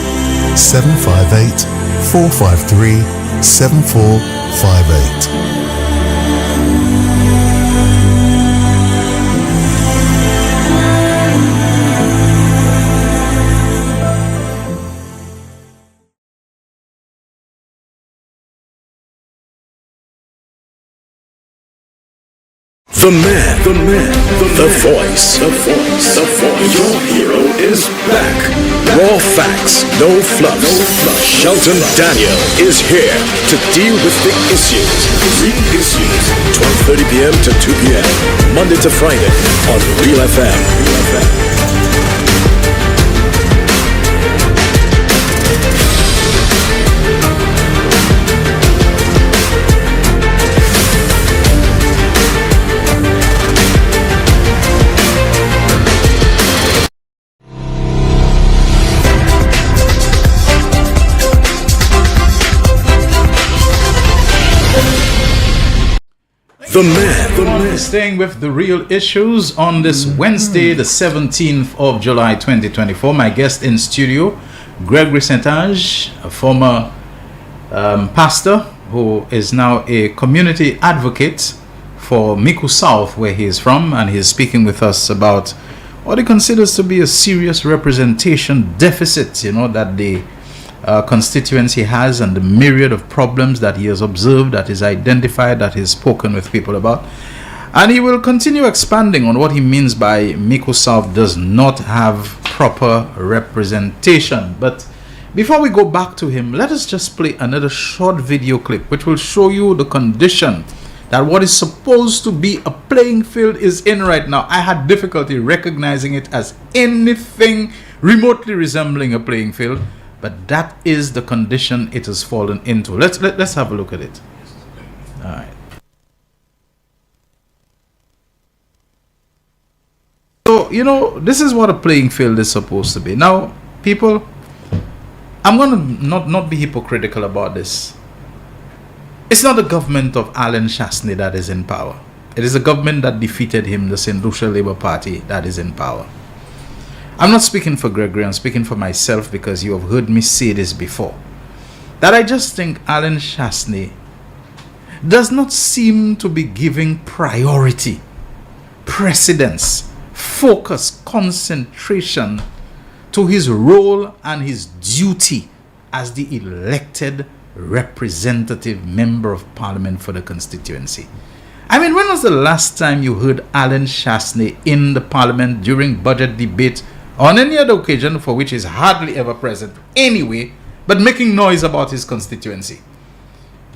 758-453-7458. The man, the voice. Your hero is back. Raw facts, no fluff. Shelton Daniel is here to deal with the issues. Real issues. 12:30 p.m. to 2 p.m. Monday to Friday on Real FM. the man. Staying with the real issues on this Wednesday, the 17th of July 2024. My guest in studio, Gregory St-Ange, a former pastor who is now a community advocate for Micoud South, where he is from, and he is speaking with us about what he considers to be a serious representation deficit, that the constituency has, and the myriad of problems that he has observed, that is identified, that he's spoken with people about. And he will continue expanding on what he means by Micoud South does not have proper representation. But before we go back to him, let us just play another short video clip which will show you the condition that what is supposed to be a playing field is in right now. I had difficulty recognizing it as anything remotely resembling a playing field, but that is the condition it has fallen into. Let's have a look at it. All right. So, this is what a playing field is supposed to be. Now, people, I'm going to not be hypocritical about this. It's not the government of Alan Chasney that is in power. It is the government that defeated him, the St. Lucia Labour Party, that is in power. I'm not speaking for Gregory, I'm speaking for myself, because you have heard me say this before. That I just think Alan Chasney does not seem to be giving priority, precedence, focus, concentration to his role and his duty as the elected representative member of parliament for the constituency. I mean, when was the last time you heard Alan Chasney in the parliament during budget debate on any other occasion for which he's hardly ever present anyway, but making noise about his constituency?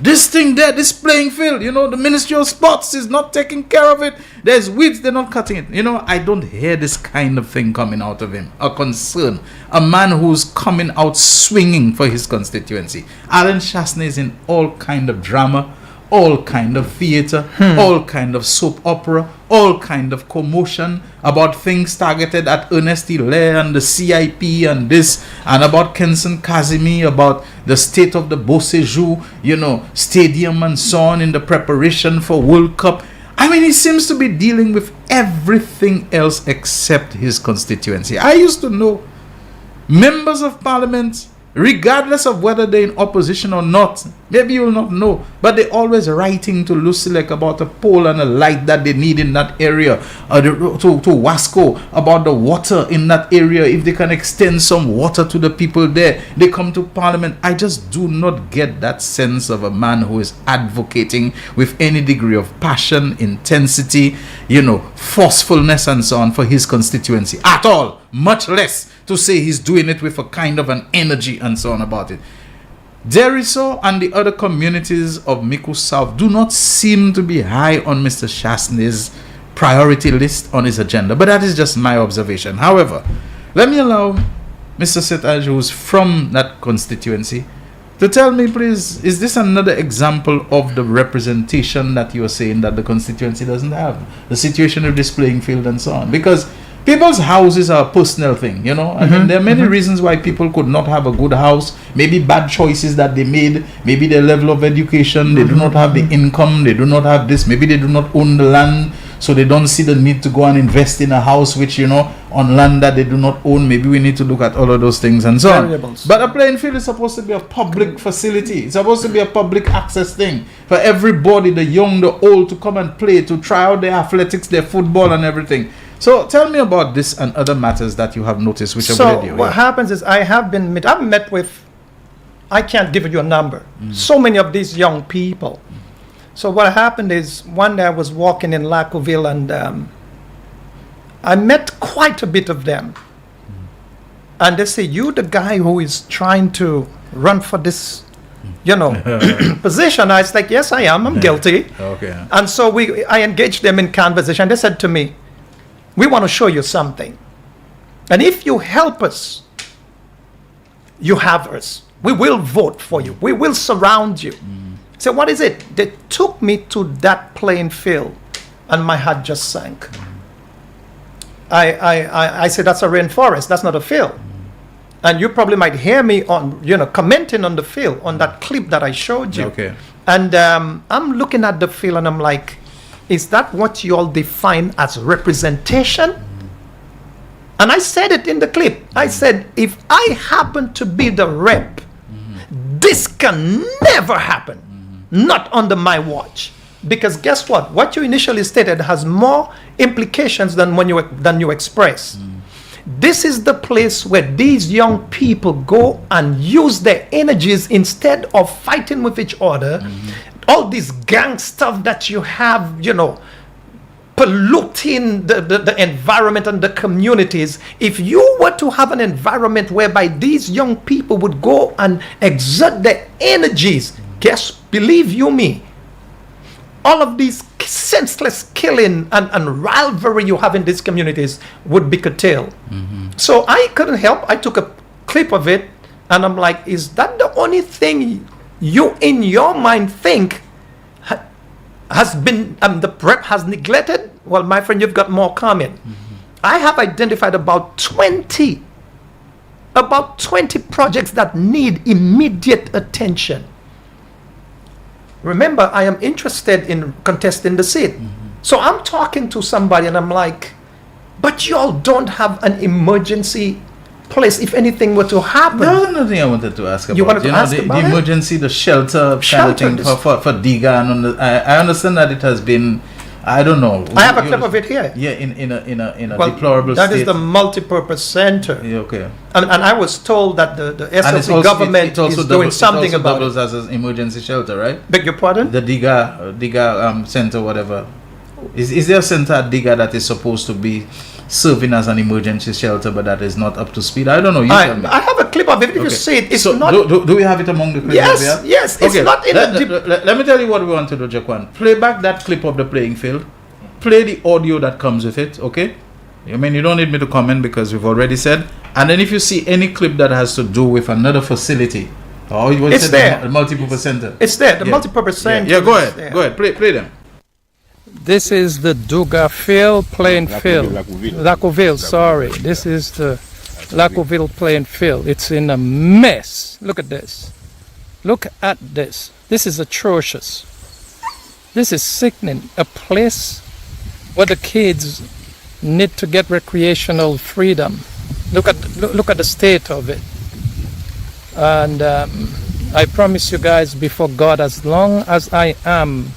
This thing there, this playing field, the Ministry of Sports is not taking care of it. There's weeds, they're not cutting it. I don't hear this kind of thing coming out of him. A concern. A man who's coming out swinging for his constituency. Alan Chasney is in all kind of drama, all kind of theater, all kind of soap opera, all kind of commotion about things targeted at Ernest Hilaire and the CIP and this, and about Kenson Kazimi, about the state of the Beauséjour, stadium and so on in the preparation for World Cup. I mean, he seems to be dealing with everything else except his constituency. I used to know members of parliament, regardless of whether they're in opposition or not, maybe you'll not know, but they're always writing to Lucilec about a pole and a light that they need in that area, to Wasco about the water in that area, if they can extend some water to the people there. They come to parliament. I just do not get that sense of a man who is advocating with any degree of passion, intensity, forcefulness and so on for his constituency at all, much less to say he's doing it with a kind of an energy and so on about it. Deriso and the other communities of Micoud South do not seem to be high on Mr. Chasney's priority list on his agenda, but that is just my observation. However, let me allow Mr. St-Ange, who's from that constituency, to tell me, please, is this another example of the representation that you are saying that the constituency doesn't have? The situation of this playing field and so on. Because people's houses are a personal thing, I mean, there are many reasons why people could not have a good house. Maybe bad choices that they made, maybe their level of education, they do not have the income, they do not have this, maybe they do not own the land, so they don't see the need to go and invest in a house which, on land that they do not own. Maybe we need to look at all of those things and so on. But a playing field is supposed to be a public facility. It's supposed to be a public access thing for everybody, the young, the old, to come and play, to try out their athletics, their football and everything. So tell me about this and other matters that you have noticed which are radio. What happens is I've met with, I can't give you a number, so many of these young people. So what happened is one day I was walking in Lacoville and I met quite a bit of them. And they say, you the guy who is trying to run for this, position. I was like, yes, I am. I'm guilty. Okay. And so I engaged them in conversation. They said to me, we want to show you something. And if you help us, you have us. We will vote for you. We will surround you. So what is it? They took me to that playing field and my heart just sank. I said, that's a rainforest. That's not a field. And you probably might hear me on, commenting on the field, on that clip that I showed you. Okay. And I'm looking at the field and I'm like, is that what you all define as representation? And I said it in the clip. I said, if I happen to be the rep, this can never happen. Not under my watch. Because guess what? What you initially stated has more implications than you express. This is the place where these young people go and use their energies instead of fighting with each other. All this gang stuff that you have, polluting the environment and the communities. If you were to have an environment whereby these young people would go and exert their energies, believe you me, all of these senseless killing and rivalry you have in these communities would be curtailed. So I couldn't help. I took a clip of it and I'm like, is that the only thing you in your mind think has been, the prep has neglected? Well, my friend, you've got more comment. I have identified about 20 projects that need immediate attention. Remember, I am interested in contesting the seat. So I'm talking to somebody and I'm like, but y'all don't have an emergency place if anything were to happen. There was another thing I wanted to ask about. You wanted to ask about the emergency, the shelter kind of thing for Diga. And I understand that it has been, I don't know. I have a clip of it here. Yeah, in a deplorable that state. That is the multi-purpose center. Yeah, okay. And I was told that the SLC government is doing something about it. It also doubles as an emergency shelter, right? Beg your pardon? The Diga center, whatever. Is there a center at Diga that is supposed to be serving as an emergency shelter, but that is not up to speed? I don't know. I have a clip of it. If you see it, it's not. Do we have it among the clips? Yes. It's not in let me tell you what we want to do, Jaquan. Play back that clip of the playing field. Play the audio that comes with it, okay? I mean, you don't need me to comment because we've already said. And then if you see any clip that has to do with another facility, or it's there. The multi-purpose center. It's there. The multi-purpose center. Yeah, go ahead. Play them. This is the Duga field, playing field. Lacoville, sorry. This is the Lacoville playing field. It's in a mess. Look at this. Look at this. This is atrocious. This is sickening. A place where the kids need to get recreational freedom. Look at the state of it. And I promise you guys before God, as long as I am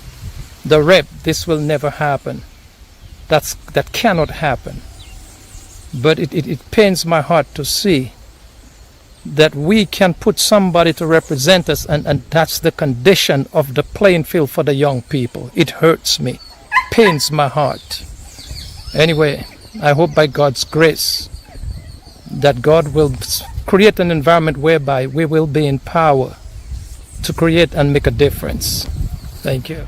the rep, this will never happen. That cannot happen. But it pains my heart to see that we can put somebody to represent us and that's the condition of the playing field for the young people. It hurts me, pains my heart. Anyway, I hope by God's grace that God will create an environment whereby we will be in power to create and make a difference. Thank you.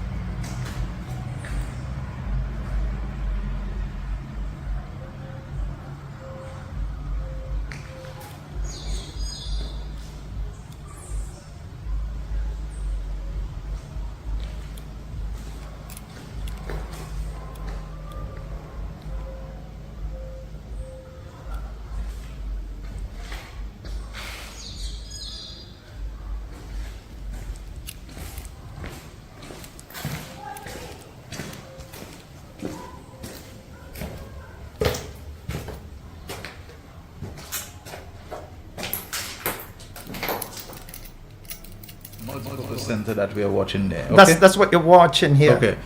Center that we are watching there. Okay? That's what you're watching here. Okay.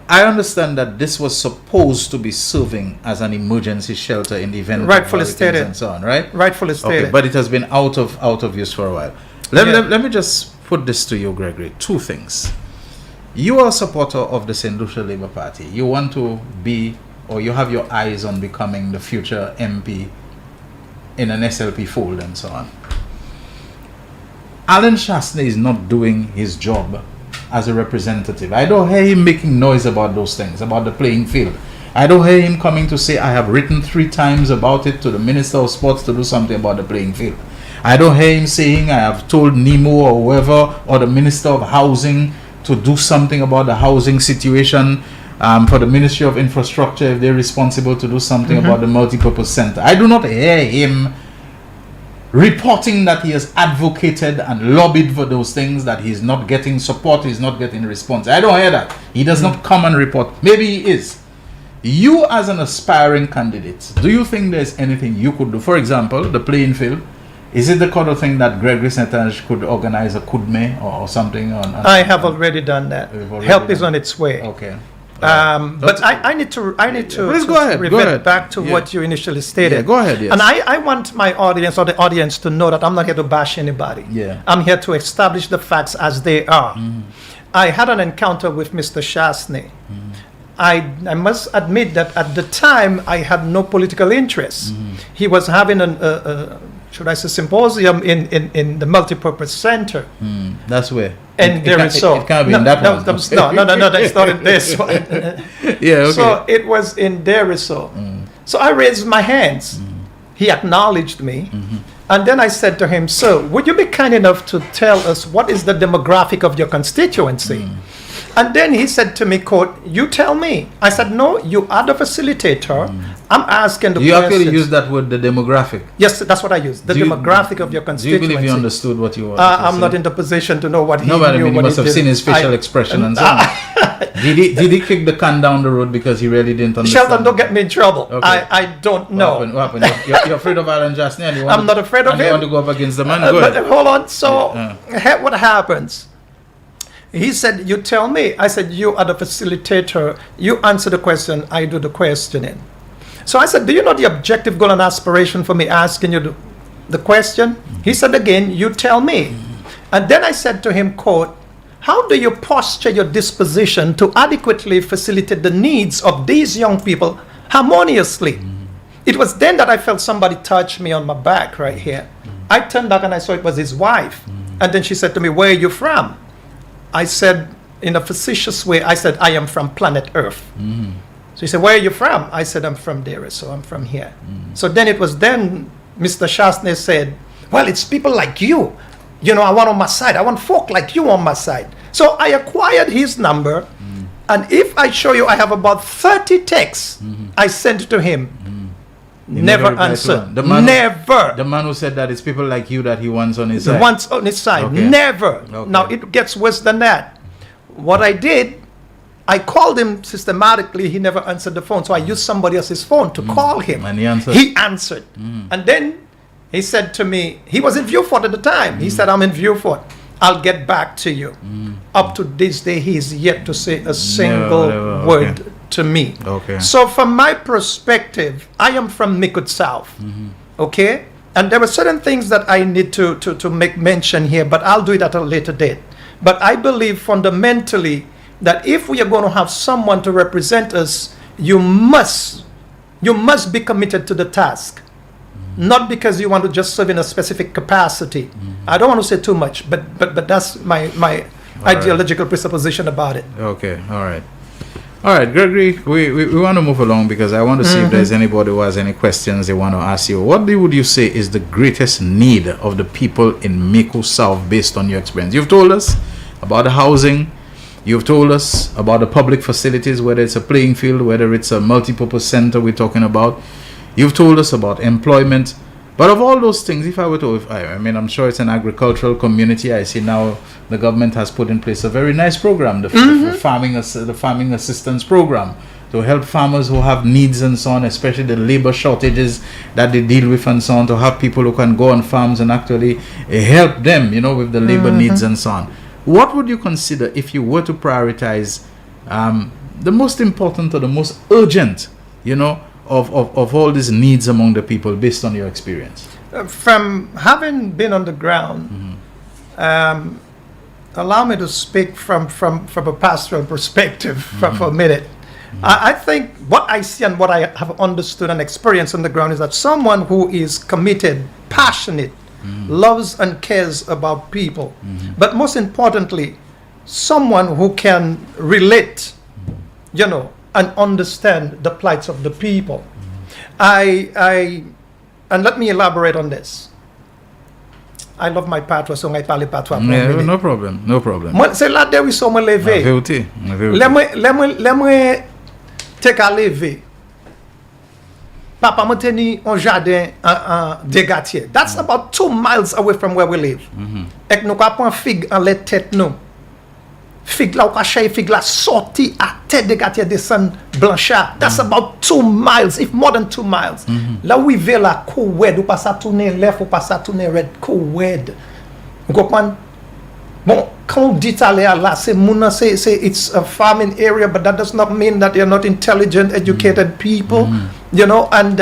I understand that this was supposed to be serving as an emergency shelter in the event rightfully of stated and so on, right? Rightfully stated. Okay, but it has been out of use for a while. Let me just put this to you, Gregory. Two things. You are a supporter of the St. Lucia Labour Party. You want to be, or you have your eyes on becoming the future MP in an SLP fold and so on. Alan Shastney is not doing his job as a representative. I don't hear him making noise about those things, about the playing field. I don't hear him coming to say, I have written 3 times about it to the Minister of Sports to do something about the playing field. I don't hear him saying, I have told Nemo or whoever, or the Minister of Housing to do something about the housing situation, for the Ministry of Infrastructure, if they're responsible, to do something about the multipurpose center. I do not hear him reporting that he has advocated and lobbied for those things, that he's not getting support, he's not getting response. I don't hear that. He does not come and report. Maybe he is. You as an aspiring candidate, do you think there's anything you could do? For example, the playing field. Is it the kind of thing that Gregory St. could organize a kudme or something? I have already done that. Help is on its way. Okay. But I need to Please go ahead. revert back to what you initially stated. Yeah, go ahead. Yes. And I want my audience or the audience to know that I'm not here to bash anybody. Yeah. I'm here to establish the facts as they are. I had an encounter with Mr. Shastney. I must admit that at the time I had no political interest. He was having should I say, symposium in the multipurpose center. That's where. And there is so. It can't be in that one. No, that's not in this one. Yeah, okay. So it was in Deriso. So I raised my hands. He acknowledged me. And then I said to him, "Sir, would you be kind enough to tell us what is the demographic of your constituency?" And then he said to me, quote, "You tell me." I said, "No, you are the facilitator. I'm asking the You questions." actually used that word, the demographic. Yes, that's what I used. The demographic of your Do you constituency. believe you understood what you were? I'm not in the position to know what he No, but I knew. mean, you what must he have did. seen his facial expression and so on. Did he kick the can down the road because he really didn't understand? Shelton, don't get me in trouble. Okay. I don't know. What happened? You're afraid of Alan Jasny and you want I'm not afraid of and you him. want to go up against the man? Go But ahead. hold on. So what happens? He said, "You tell me." I said, "You are the facilitator. You answer the question. I do the questioning." So I said, "Do you know the objective, goal, and aspiration for me asking you the question?" He said again, "You tell me." And then I said to him, quote, "How do you posture your disposition to adequately facilitate the needs of these young people harmoniously?" It was then that I felt somebody touch me on my back right here. I turned back and I saw it was his wife. And then she said to me, "Where are you from?" I said, in a facetious way, I said, "I am from planet Earth." So he said, "Where are you from?" I said, "I'm from there, so I'm from here." So then it was then Mr. Shastney said, "Well, it's people like you. You know, I want on my side. I want folk like you on my side." So I acquired his number. And if I show you, I have about 30 texts I sent to him. Never answered. The man Never. The man who said that it's people like you that he wants on his side. Once on his side. Okay. Never. Okay. Now it gets worse than that. What I did, I called him systematically. He never answered the phone. So I used somebody else's phone to call him. And he answered. He answered. And then he said to me, he was in Viewfort at the time. He said, "I'm in Viewfort. I'll get back to you." Up to this day, he's yet to say a single never. word Okay. to me. Okay. So from my perspective, I am from Mikud South. Okay? And there were certain things that I need to make mention here, but I'll do it at a later date. But I believe fundamentally that if we are going to have someone to represent us, you must be committed to the task. Not because you want to just serve in a specific capacity. I don't want to say too much, but that's my ideological presupposition about it. Okay, all right. All right, Gregory, we want to move along because I want to see if there's anybody who has any questions they want to ask you. What would you say is the greatest need of the people in Miku South based on your experience? You've told us about the housing. You've told us about the public facilities, whether it's a playing field, whether it's a multipurpose center we're talking about. You've told us about employment. But of all those things, if I were to, I'm sure it's an agricultural community. I see now the government has put in place a very nice program, the farming assistance program, to help farmers who have needs and so on, especially the labor shortages that they deal with and so on, to have people who can go on farms and actually help them, with the labor needs and so on. What would you consider if you were to prioritize the most important or the most urgent, of all these needs among the people based on your experience? From having been on the ground, allow me to speak from a pastoral perspective for a minute. I think what I see and what I have understood and experienced on the ground is that someone who is committed, passionate, loves and cares about people, but most importantly, someone who can relate, and understand the plights of the people. And let me elaborate on this. I love my patois, so I parle patois. No problem. Moi, c'est là où sont me lever. Let me take a lever. Papa m'a tenu un jardin de gâtier. That's about 2 miles away from where we live. Et nous avons fig en les têtes nous. Fig là, ou caché fig là, sorti à tête de gâtier descend blanchard. That's about 2 miles, if more than 2 miles. Là où il va là, coued, ou pas à tourner left, ou pas à tourner right, coued. Vous comprenez? Bon, quand on dit aller là, c'est it's a farming area, but that does not mean that they're not intelligent, educated people, you know, and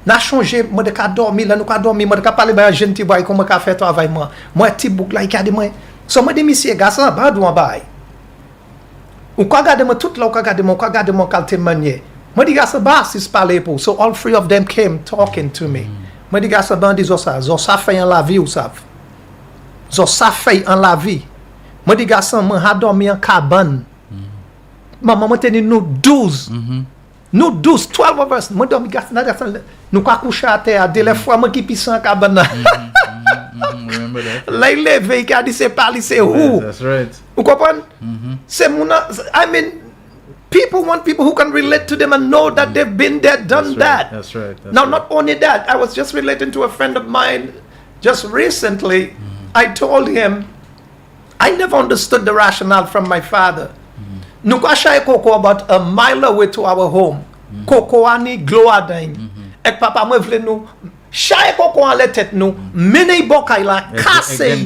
n'a changé, moi de ka dormi, là nous ka dormi, moi de ka parler ba jeune ti boy comment ka faire travail moi ti bouk là il a dit moi, so moi de monsieur garçon ba dou en bail. Ou ka garder moi tout là ou ka garder moi qualité manière. Moi di garçon ba si parler pour. So all three of them came talking to me. Moi di garçon ba dit ça fait en la vie ou ça. Ça fait en la vie. Moi dis garçon, moi a dormi en cabane. Maman m'a tenu nous 12. Nous 12, 12 of us. Moi dormi garçon, nous ka coucher à terre, de la fois moi qui pisse en cabane. Remember that? Là il levé, il a dit c'est pas c'est où. That's right. Vous comprenez? C'est mon I mean people want people who can relate to them and know that they've been there, done that. That's right. Now not only that, I was just relating to a friend of mine just recently. I told him, I never understood the rationale from my father. Nous achètons coco about a mile away to our home. Coco ani gloadine. Et papa moi voulait nous chaque coco en la tête nous mener bokay la casser.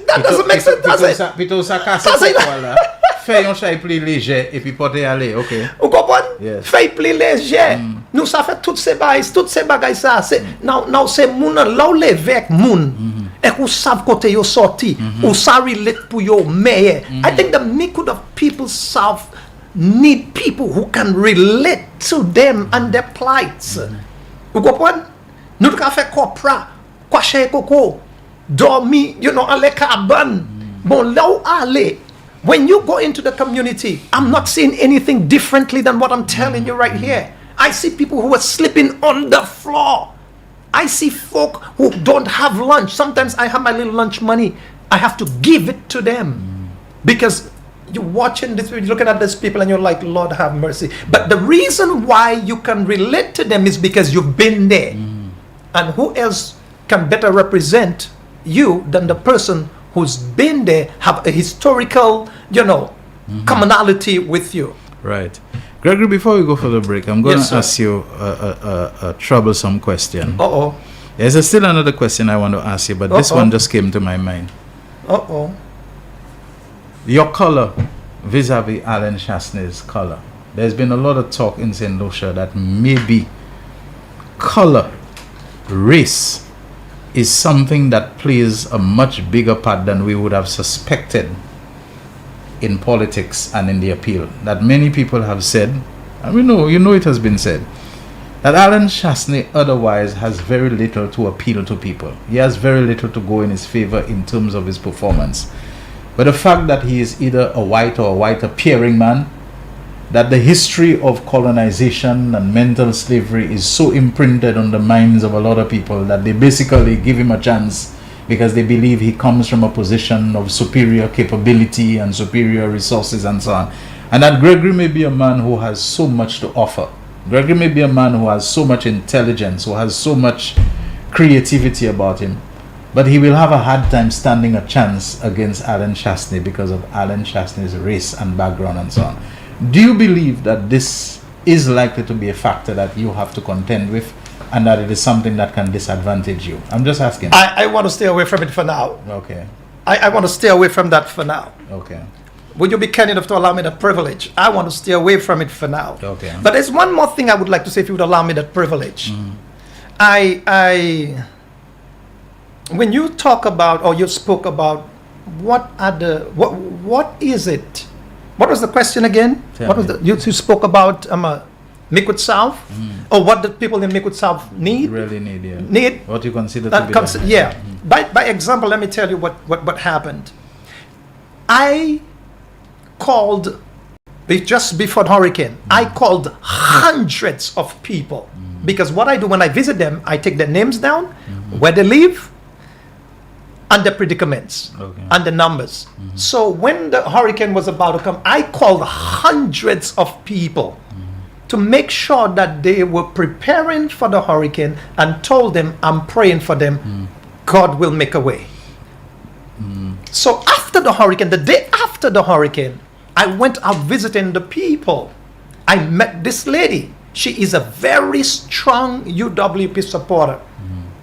That doesn't make sense, does it? Plutôt ça casser voilà. Fais un chai plus léger et puis porter aller, OK. Vous comprenez? Yes. Fais plus léger. Nous ça fait toutes ces bagailles ça. C'est non c'est moun là où les avec moun. Et who savent côté yo sorti, who sa relate pour yo meilleur. I think the Mikud of people South need people who can relate to them and their plights. Vous comprenez? Nous devons faire corpora, quoi chez coco, dormi, you know, en les cabane. Bon, là où aller. When you go into the community, I'm not seeing anything differently than what I'm telling you right here. I see people who are sleeping on the floor. I see folk who don't have lunch. Sometimes I have my little lunch money. I have to give it to them. Because you're watching this, you're looking at these people and you're like, Lord have mercy. But the reason why you can relate to them is because you've been there. And who else can better represent you than the person who's been there, have a historical, you know, commonality with you. Right. Gregory, before we go for the break, I'm going Yes, to ask you a troublesome question. Uh-oh. There's still another question I want to ask you, but this one just came to my mind. Uh-oh. Your color vis-a-vis Alan Chasney's color. There's been a lot of talk in St. Lucia that maybe color, race, is something that plays a much bigger part than we would have suspected in politics and in the appeal. That many people have said, and we know, you know it has been said, that Alan Chasney otherwise has very little to appeal to people. He has very little to go in his favor in terms of his performance. But the fact that he is either a white or a white appearing man, that the history of colonization and mental slavery is so imprinted on the minds of a lot of people that they basically give him a chance because they believe he comes from a position of superior capability and superior resources and so on. And that Gregory may be a man who has so much to offer. Gregory may be a man who has so much intelligence, who has so much creativity about him. But he will have a hard time standing a chance against Alan Chasney because of Alan Chasney's race and background and so on. Do you believe that this is likely to be a factor that you have to contend with and that it is something that can disadvantage you? I'm just asking. I want to stay away from it for now. Okay. I want to stay away from that for now. Okay. Would you be kind enough to allow me that privilege? I want to stay away from it for now. Okay. But there's one more thing I would like to say if you would allow me that privilege. When you talk about, or you spoke about, what is it? What was the question again? Tell what was me. you spoke about Mikud South, or what the people in Mikud South need? Really need, yeah. Need what you consider to be yeah. By example, let me tell you what happened. I called just before the hurricane. I called hundreds of people because what I do when I visit them, I take their names down, where they live, and the predicaments and the numbers. So when the hurricane was about to come, I called hundreds of people to make sure that they were preparing for the hurricane and told them, I'm praying for them. God will make a way. So after the hurricane, the day after the hurricane, I went out visiting the people. I met this lady. She is a very strong UWP supporter.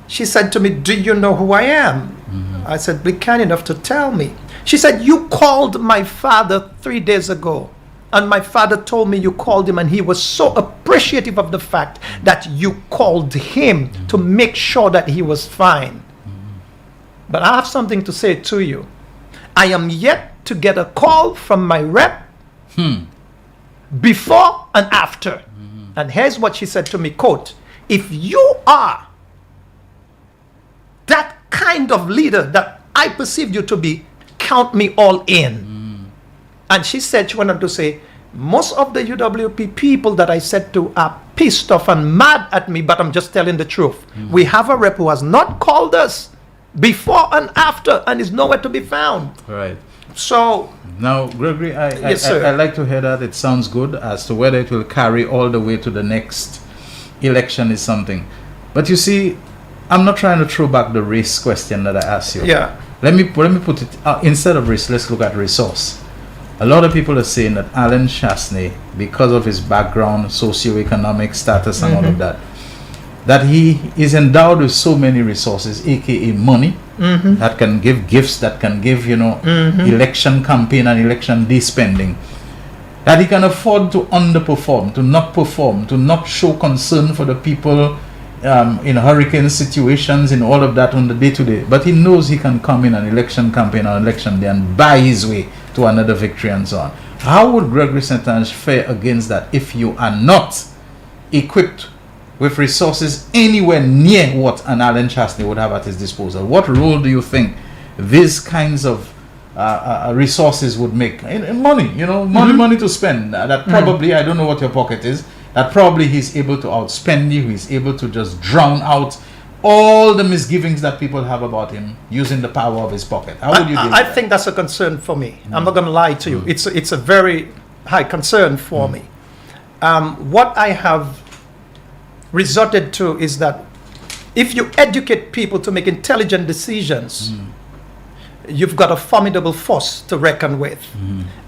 She said to me, do you know who I am? I said, be kind enough to tell me. She said, you called my father 3 days ago. And my father told me you called him, and he was so appreciative of the fact that you called him to make sure that he was fine. But I have something to say to you. I am yet to get a call from my rep before and after. And here's what she said to me, quote, if you are that kind of leader that I perceive you to be, count me all in. And she said, she wanted to say, most of the UWP people that I said to are pissed off and mad at me, but I'm just telling the truth. We have a rep who has not called us before and after and is nowhere to be found. Right. So now, Gregory, Yes, sir. I like to hear that. It sounds good. As to whether it will carry all the way to the next election is something. But you see, I'm not trying to throw back the race question that I asked you. yeah, Let me put it instead of race. Let's look at resource. A lot of people are saying that Alan Chasney, because of his background, socioeconomic status, and all of that he is endowed with so many resources, aka money, that can give gifts, that can give, election campaign and election day spending, that he can afford to underperform, to not perform, to not show concern for the people in hurricane situations, in all of that on the day-to-day. But he knows he can come in an election campaign on election day and buy his way to another victory and so on. How would Gregory St. Ange fare against that if you are not equipped with resources anywhere near what an Alan Chasney would have at his disposal? What role do you think these kinds of resources would make in money? Money to spend. That probably, I don't know what your pocket is, that probably he's able to outspend you. He's able to just drown out all the misgivings that people have about him using the power of his pocket. How would you deal with that? I think that's a concern for me. I'm not going to lie to you. It's a very high concern for me. What I have resorted to is that if you educate people to make intelligent decisions, you've got a formidable force to reckon with.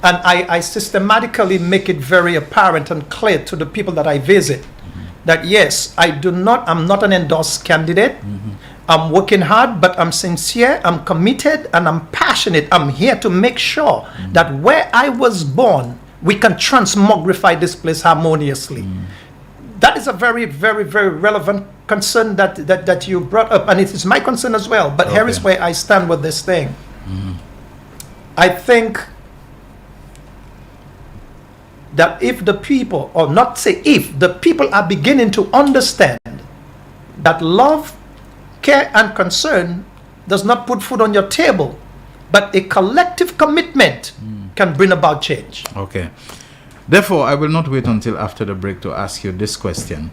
And I systematically make it very apparent and clear to the people that I visit that yes, I'm not an endorsed candidate. I'm working hard, but I'm sincere, I'm committed, and I'm passionate. I'm here to make sure that where I was born, we can transmogrify this place harmoniously. That is a very, very, very relevant concern that you brought up, and it is my concern as well. But here is where I stand with this thing. I think that if the people, or not say if, the people are beginning to understand that love, care, and concern does not put food on your table, but a collective commitment can bring about change. Okay. Therefore, I will not wait until after the break to ask you this question.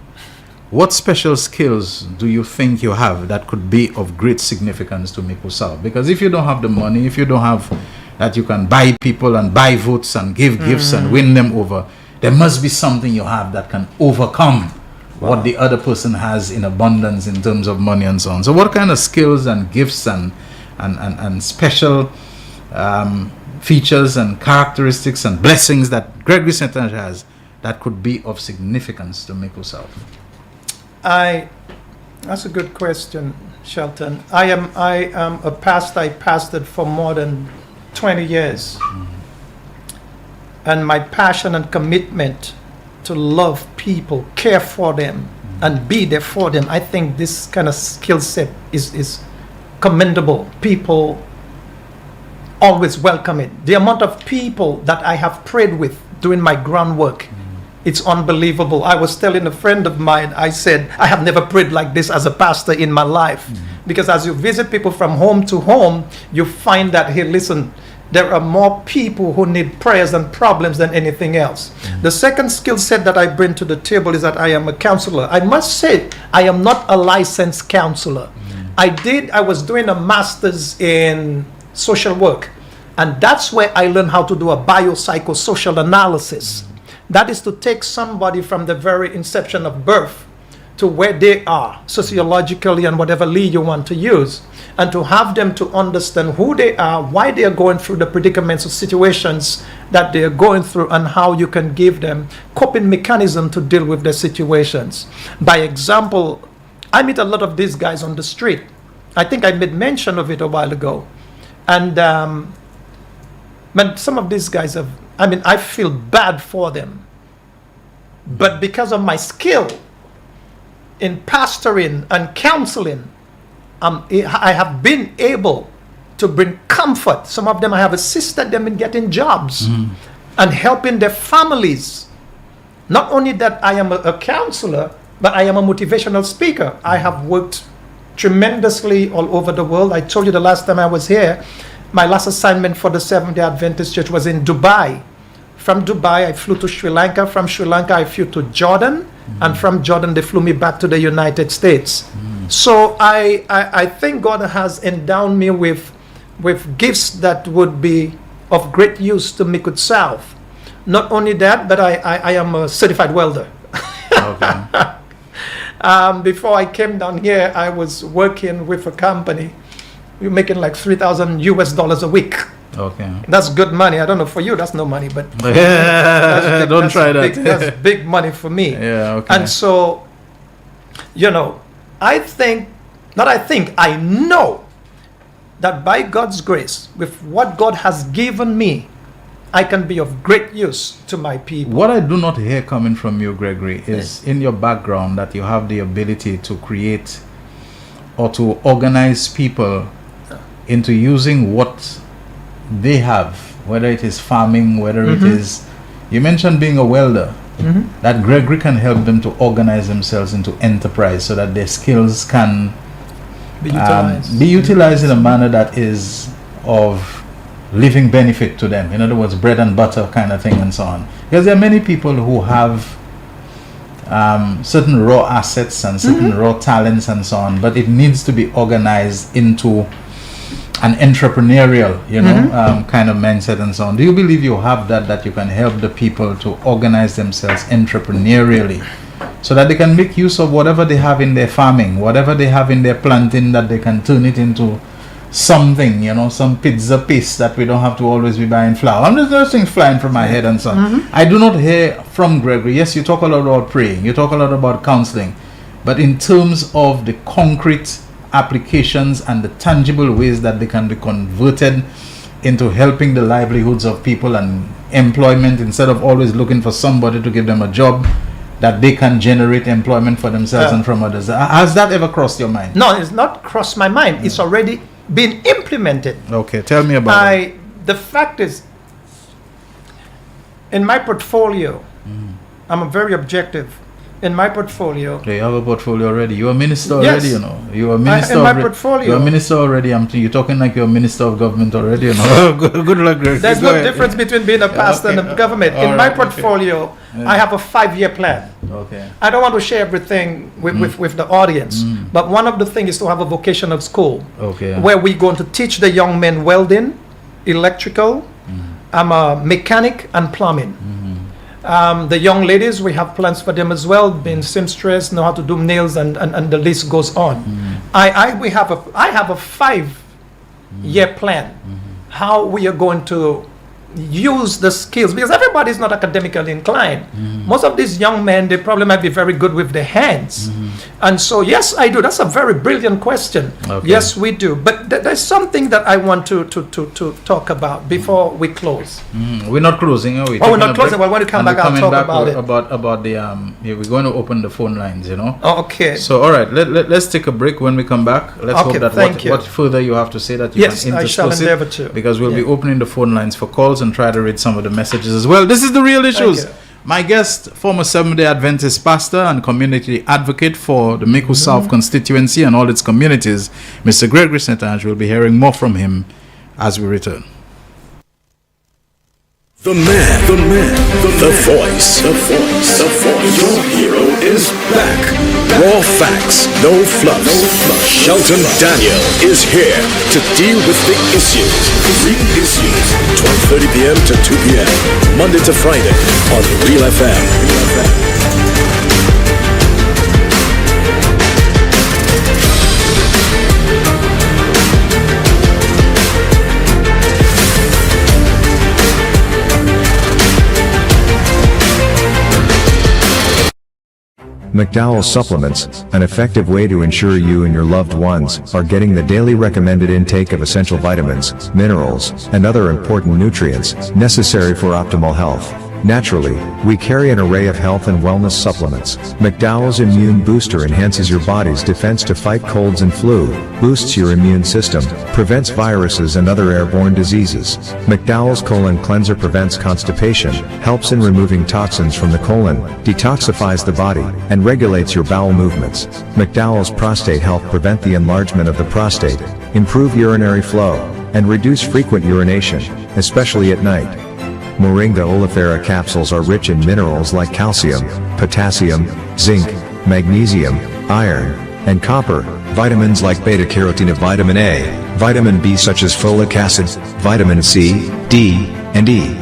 What special skills do you think you have that could be of great significance to Mico South? Because if you don't have the money, if you don't have that you can buy people and buy votes and give gifts and win them over, there must be something you have that can overcome what the other person has in abundance in terms of money and so on. So what kind of skills and gifts and special features and characteristics and blessings that Gregory St. Ange has that could be of significance to Mico South? That's a good question, Shelton. I am a pastor. I pastored for more than 20 years. And my passion and commitment to love people, care for them, and be there for them, I think this kind of skill set is commendable. People always welcome it. The amount of people that I have prayed with doing my groundwork, it's unbelievable. I was telling a friend of mine, I said, I have never prayed like this as a pastor in my life. Because as you visit people from home to home, you find that, hey, listen, there are more people who need prayers and problems than anything else. The second skill set that I bring to the table is that I am a counselor. I must say, I am not a licensed counselor. I was doing a master's in social work. And that's where I learned how to do a biopsychosocial analysis. That is to take somebody from the very inception of birth to where they are sociologically and whatever lee you want to use, and to have them to understand who they are, why they are going through the predicaments or situations that they are going through, and how you can give them coping mechanism to deal with their situations. By example, I meet a lot of these guys on the street. I think I made mention of it a while ago. And some of these guys have, I feel bad for them. But because of my skill in pastoring and counseling, I have been able to bring comfort. Some of them I have assisted them in getting jobs and helping their families. Not only that I am a counselor, but I am a motivational speaker. I have worked tremendously all over the world. I told you the last time I was here, my last assignment for the Seventh-day Adventist Church was in Dubai. From Dubai, I flew to Sri Lanka. From Sri Lanka, I flew to Jordan. And from Jordan, they flew me back to the United States. So I think God has endowed me with gifts that would be of great use to Micoud South. Not only that, but I am a certified welder. Okay. Before I came down here, I was working with a company. We were making like $3,000 a week. Okay. That's good money. I don't know for you, that's no money, but don't try that. That's big money for me. Yeah. Okay. And so, I know that by God's grace, with what God has given me, I can be of great use to my people. What I do not hear coming from you, Gregory, is in your background that you have the ability to create or to organize people into using what they have, whether it is farming, whether it is, you mentioned being a welder, that Gregory can help them to organize themselves into enterprise so that their skills can be utilized in a manner that is of living benefit to them. In other words, bread and butter kind of thing and so on. Because there are many people who have certain raw assets and certain raw talents and so on, but it needs to be organized into an entrepreneurial, kind of mindset and so on. Do you believe you have that you can help the people to organize themselves entrepreneurially so that they can make use of whatever they have in their farming, whatever they have in their planting, that they can turn it into something, some pizza paste that we don't have to always be buying flour. I'm just things flying from my head and so on. I do not hear from Gregory. Yes, you talk a lot about praying, you talk a lot about counseling, but in terms of the concrete applications and the tangible ways that they can be converted into helping the livelihoods of people and employment, instead of always looking for somebody to give them a job, that they can generate employment for themselves and from others. Has that ever crossed your mind? No, it's not crossed my mind. It's already been implemented. Okay, tell me about it. The fact is, in my portfolio, I'm very objective. In my portfolio, you have a portfolio already. You're a minister Yes. already, You're a minister. In my portfolio. You're a minister already. You're talking like you're a minister of government already, Good luck, Greg. There's no difference between being a pastor and a government. In my portfolio, I have a 5-year plan. Okay. I don't want to share everything with the audience, but one of the things is to have a vocational school, where we're going to teach the young men welding, electrical, I'm a mechanic and plumbing. The young ladies, we have plans for them as well, being seamstress, know how to do nails, and the list goes on. I have a 5-year plan, how we are going to use the skills, because everybody is not academically inclined. Most of these young men, they probably might be very good with their hands. And so, yes, I do. That's a very brilliant question. Yes, we do. But there's something that I want to talk about before we close. We're not closing, are we? Oh, we're not closing. Well, when we come back, I'll talk about it. About the we're going to open the phone lines, Oh, okay. So, all right, let's take a break. When we come back, let's hope that what further you have to say that you can intersperse I shall endeavor to. Because we'll be opening the phone lines for calls and try to read some of the messages as well. This is The Real Issues. My guest, former Seventh-day Adventist pastor and community advocate for the Micoud South constituency and all its communities, Mr. Gregory St. Ange. We'll be hearing more from him as we return. The voice. Your hero is back. Raw facts, no fluffs. Shelton Daniel is here to deal with the issues. Real issues. 12:30 p.m. to 2 p.m. Monday to Friday on Real FM. McDowell's Supplements, an effective way to ensure you and your loved ones are getting the daily recommended intake of essential vitamins, minerals, and other important nutrients necessary for optimal health. Naturally, we carry an array of health and wellness supplements. McDowell's Immune Booster enhances your body's defense to fight colds and flu, boosts your immune system, prevents viruses and other airborne diseases. McDowell's Colon Cleanser prevents constipation, helps in removing toxins from the colon, detoxifies the body, and regulates your bowel movements. McDowell's Prostate Health prevent the enlargement of the prostate, improve urinary flow, and reduce frequent urination, especially at night. Moringa oleifera capsules are rich in minerals like calcium, potassium, zinc, magnesium, iron, and copper, vitamins like beta-carotene, vitamin A, vitamin B such as folic acid, vitamin C, D, and E.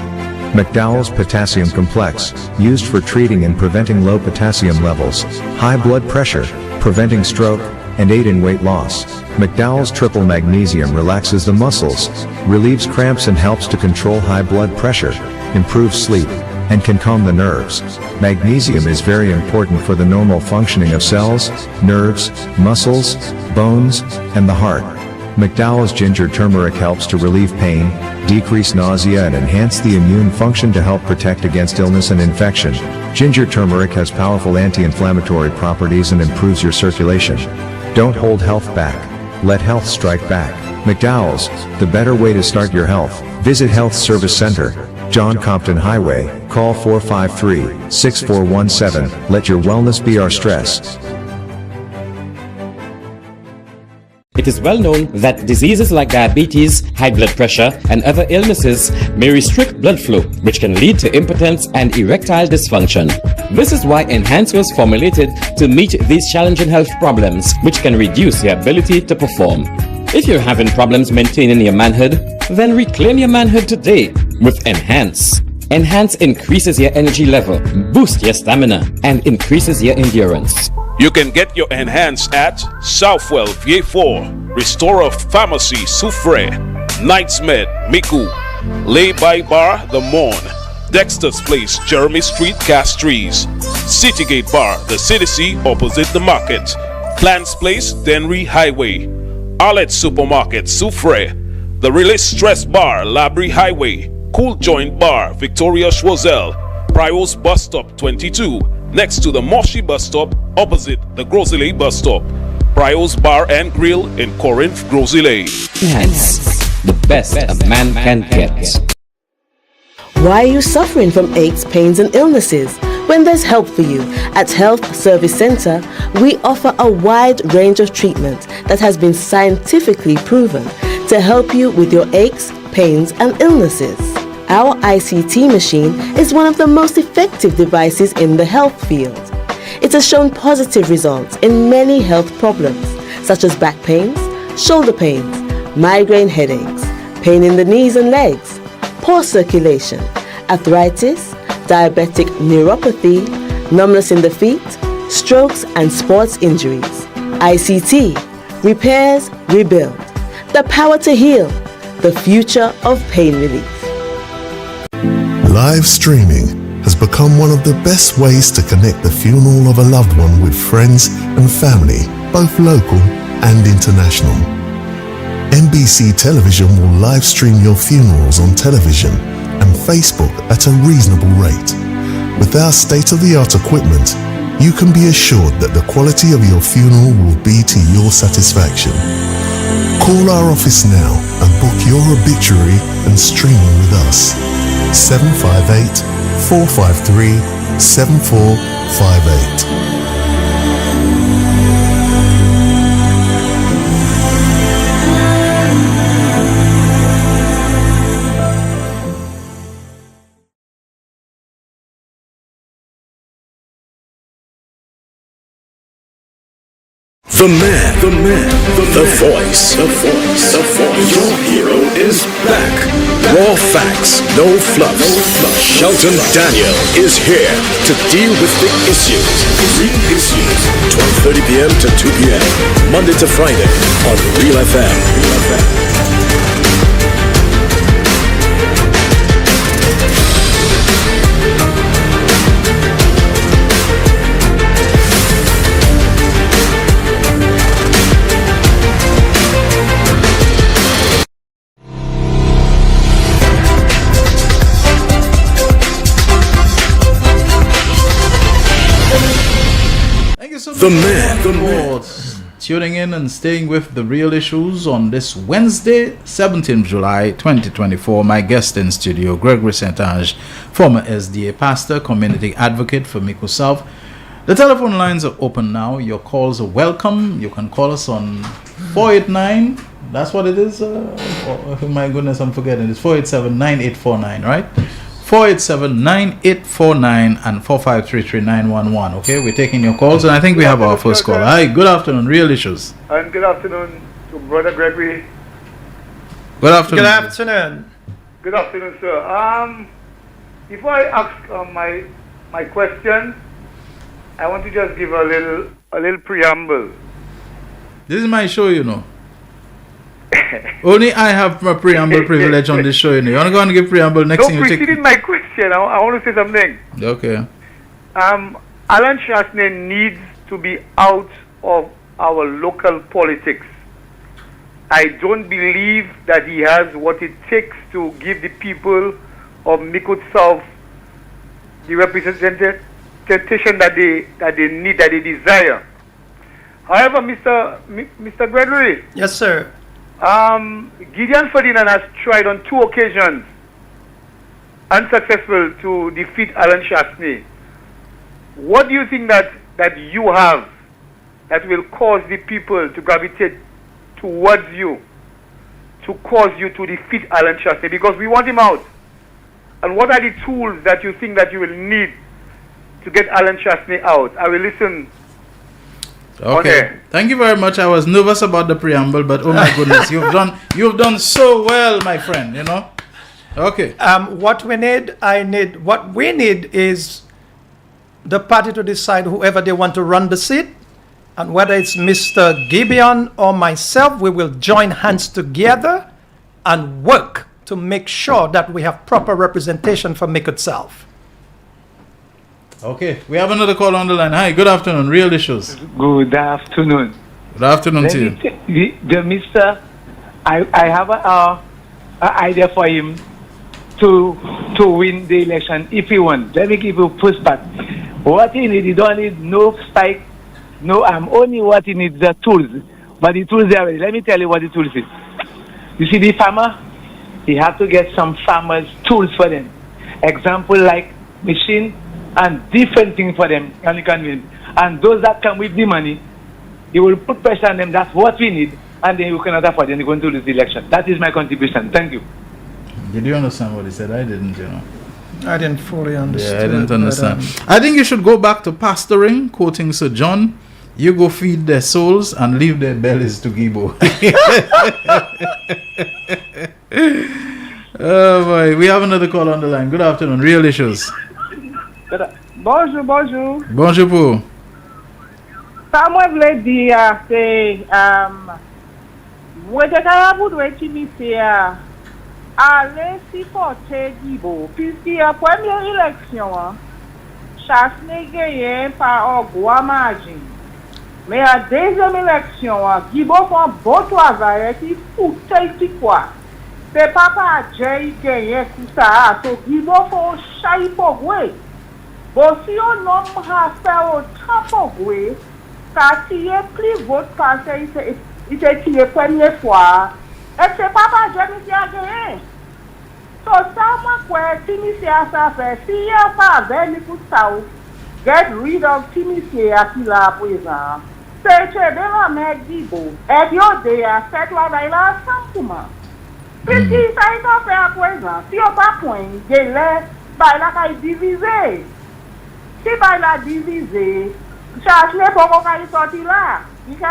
McDowell's Potassium Complex, used for treating and preventing low potassium levels, high blood pressure, preventing stroke, and aid in weight loss. McDowell's Triple Magnesium relaxes the muscles, relieves cramps and helps to control high blood pressure, improves sleep, and can calm the nerves. Magnesium is very important for the normal functioning of cells, nerves, muscles, bones, and the heart. McDowell's Ginger Turmeric helps to relieve pain, decrease nausea and enhance the immune function to help protect against illness and infection. Ginger turmeric has powerful anti-inflammatory properties and improves your circulation. Don't hold health back. Let health strike back. McDowell's, the better way to start your health. Visit Health Service Center, John Compton Highway, call 453-6417. Let your wellness be our stress. It is well known that diseases like diabetes, high blood pressure, and other illnesses may restrict blood flow, which can lead to impotence and erectile dysfunction. This is why Enhance was formulated to meet these challenging health problems, which can reduce your ability to perform. If you're having problems maintaining your manhood, then reclaim your manhood today with Enhance. Enhance increases your energy level, boosts your stamina, and increases your endurance. You can get your Enhance at Southwell VA4, Restorer Pharmacy Soufre, Knights Med Miku, Lay by Bar The Morn, Dexter's Place Jeremy Street Castries, Citygate Bar The CDC opposite the market, Plants Place Denry Highway, Arlette Supermarket Soufre, The Release Stress Bar Labrie Highway, Cool Joint Bar Victoria Schwazel, Prios Bus Stop 22, next to the Moshi Bus Stop opposite the Grosile Bus Stop. Prios Bar and Grill in Corinth, Grosile. Enhance, the best a man can get. Why are you suffering from aches, pains, and illnesses? When there's help for you. At Health Service Center, we offer a wide range of treatment that has been scientifically proven to help you with your aches, pains, and illnesses. Our ICT machine is one of the most effective devices in the health field. It has shown positive results in many health problems, such as back pains, shoulder pains, migraine headaches, pain in the knees and legs, poor circulation, arthritis, diabetic neuropathy, numbness in the feet, strokes and sports injuries. ICT, repairs, rebuild. The power to heal, the future of pain relief. Live streaming has become one of the best ways to connect the funeral of a loved one with friends and family, both local and international. NBC Television will live stream your funerals on television and Facebook at a reasonable rate. With our state-of-the-art equipment, you can be assured that the quality of your funeral will be to your satisfaction. Call our office now and book your obituary and streaming with us. 758-453-7458. The man, the voice. Your hero is back. Raw facts, no fluff. Shelton Daniel is here to deal with the issues. Real issues. 12:30 p.m. to 2 p.m. Monday to Friday on Real FM. The man. Tuning in and staying with the real issues on this Wednesday, 17th July 2024. My guest in studio, Gregory St-Ange, former SDA pastor, community advocate for Mico South. The telephone lines are open now. Your calls are welcome. You can call us on 489. That's what it is. Oh my goodness, I'm forgetting. It's 487-9849, right? 487-9849 and 4533911. Okay, we're taking your calls, and I think we have our first call. Hi, good afternoon, Real Issues. And good afternoon to Brother Gregory. Good afternoon. Good afternoon. Good afternoon, sir. Before I ask my question, I want to just give a little preamble. This is my show, you know. Only I have a preamble privilege on this show, you know. You want to go and give preamble next thing you take? Preceding my question, I want to say something. Okay. Alan Chasney needs to be out of our local politics. I don't believe that he has what it takes to give the people of Mico South the representation that they need, that they desire. However, Mr. Gregory. Yes, sir. Gideon Ferdinand has tried on 2 occasions, unsuccessful, to defeat Alan Chasney. What do you think that you have that will cause the people to gravitate towards you, to cause you to defeat Alan Chasney? Because we want him out. And what are the tools that you think that you will need to get Alan Chasney out? I will listen. Okay. Thank you very much. I was nervous about the preamble, but oh my goodness, you've done so well, my friend, you know. Okay. What we need is the party to decide whoever they want to run the seat, and whether it's Mr. Gibeon or myself, we will join hands together and work to make sure that we have proper representation for Mico South. Okay, we have another call on the line. Hi, good afternoon, Real Issues. Good afternoon. Good afternoon to you. The Mr. I have an idea for him to win the election if he won. Let me give you first part. What he needs, he don't need no spike, no only what he needs the tools. But the tools are ready. Let me tell you what the tools is. You see the farmer, he have to get some farmers tools for them. Example like machine and different things for them, and you can win. And those that come with the money, you will put pressure on them. That's what we need, and then you cannot afford. Then you're going to lose the election. That is my contribution. Thank you. Did you understand what he said? I didn't, you know. I didn't fully understand. Yeah, I didn't understand. I think you should go back to pastoring, quoting Sir John. You go feed their souls and leave their bellies to Gibo. Oh boy, we have another call on the line. Good afternoon, Real Issues. Bonjour. Bonjour pour. Ça moi voulais dire c'est moi de carabou doit utiliser aller supporter Gibo puisque la première élection Chasney gagné par un gros margin. Mais la deuxième élection Gibo fait un bon travail qui foutait quoi. C'est papa Jay gagné tout ça so Gibo fait chai pour jouer. Bon, si on a fait autant pour jouer, car s'il y a plus vote parce qu'il s'est tiré première fois, et c'est pas parce que je a gagné. So, ça, moi, quoi, Timothy a ça fait, s'il n'y a pas avec pour ça, get rid of Timothy à qui l'a présent. C'est que de la mère Gibo, et yo de a fait travail là ensemble pour moi. Puisque ça, il a fait à présent, si on pas point, il a divisé. Si by la divisé, Chasney pour qu'on aille sortir là. Il y a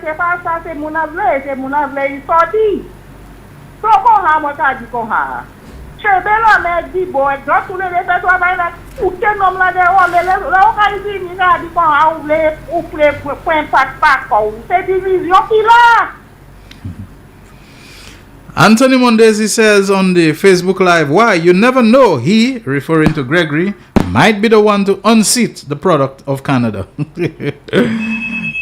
c'est pas ça, c'est mon avenir, il sorti. So, qu'on a, moi, dit qu'on a. Je vais là, mais dit, bon, dans tous les répertoires, ou quel nom là, là, on a dit, il a dit qu'on a oublié, point pas, c'est division qui là. Anthony Mondesi says on the Facebook Live, why you never know he, referring to Gregory, might be the one to unseat the product of Canada.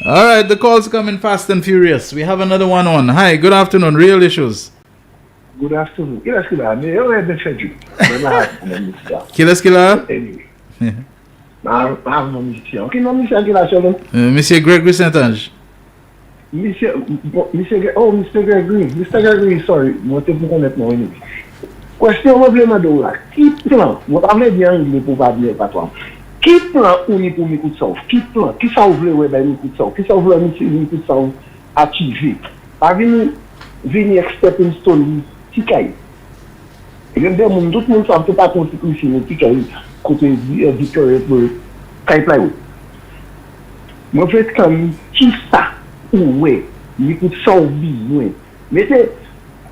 All right, the calls coming fast and furious. We have another one on. Hi, good afternoon, Real Issues. Good afternoon. Qu'est-ce qu'il a? Mais on est bien fait du. Qu'est-ce qu'il a? Monsieur Gregory Saint-Ange. Mr. Gregory. Mr. Gregory, sorry. Moi, c'est pour connaître mon ennemi. Question, moi, vraiment, de là. Qui plan? Moi, parlez bien anglais pour pas dire pas toi. Qui plan ou ni pour mes coups de sauve? Qui plan? Qui ça ouvre ouais, ben, mes coups de sauve? Qui ça ouvre mes coups de sauve activé? Par venir stepping stone, Tikaï. Et même des monde, tout le monde ne peut pas constituer ici, Tikaï, côté Victoria pour Kaiplayou. Moi, je fais comme qui ça? Ouais, il coûte ça au besoin. Mais c'est.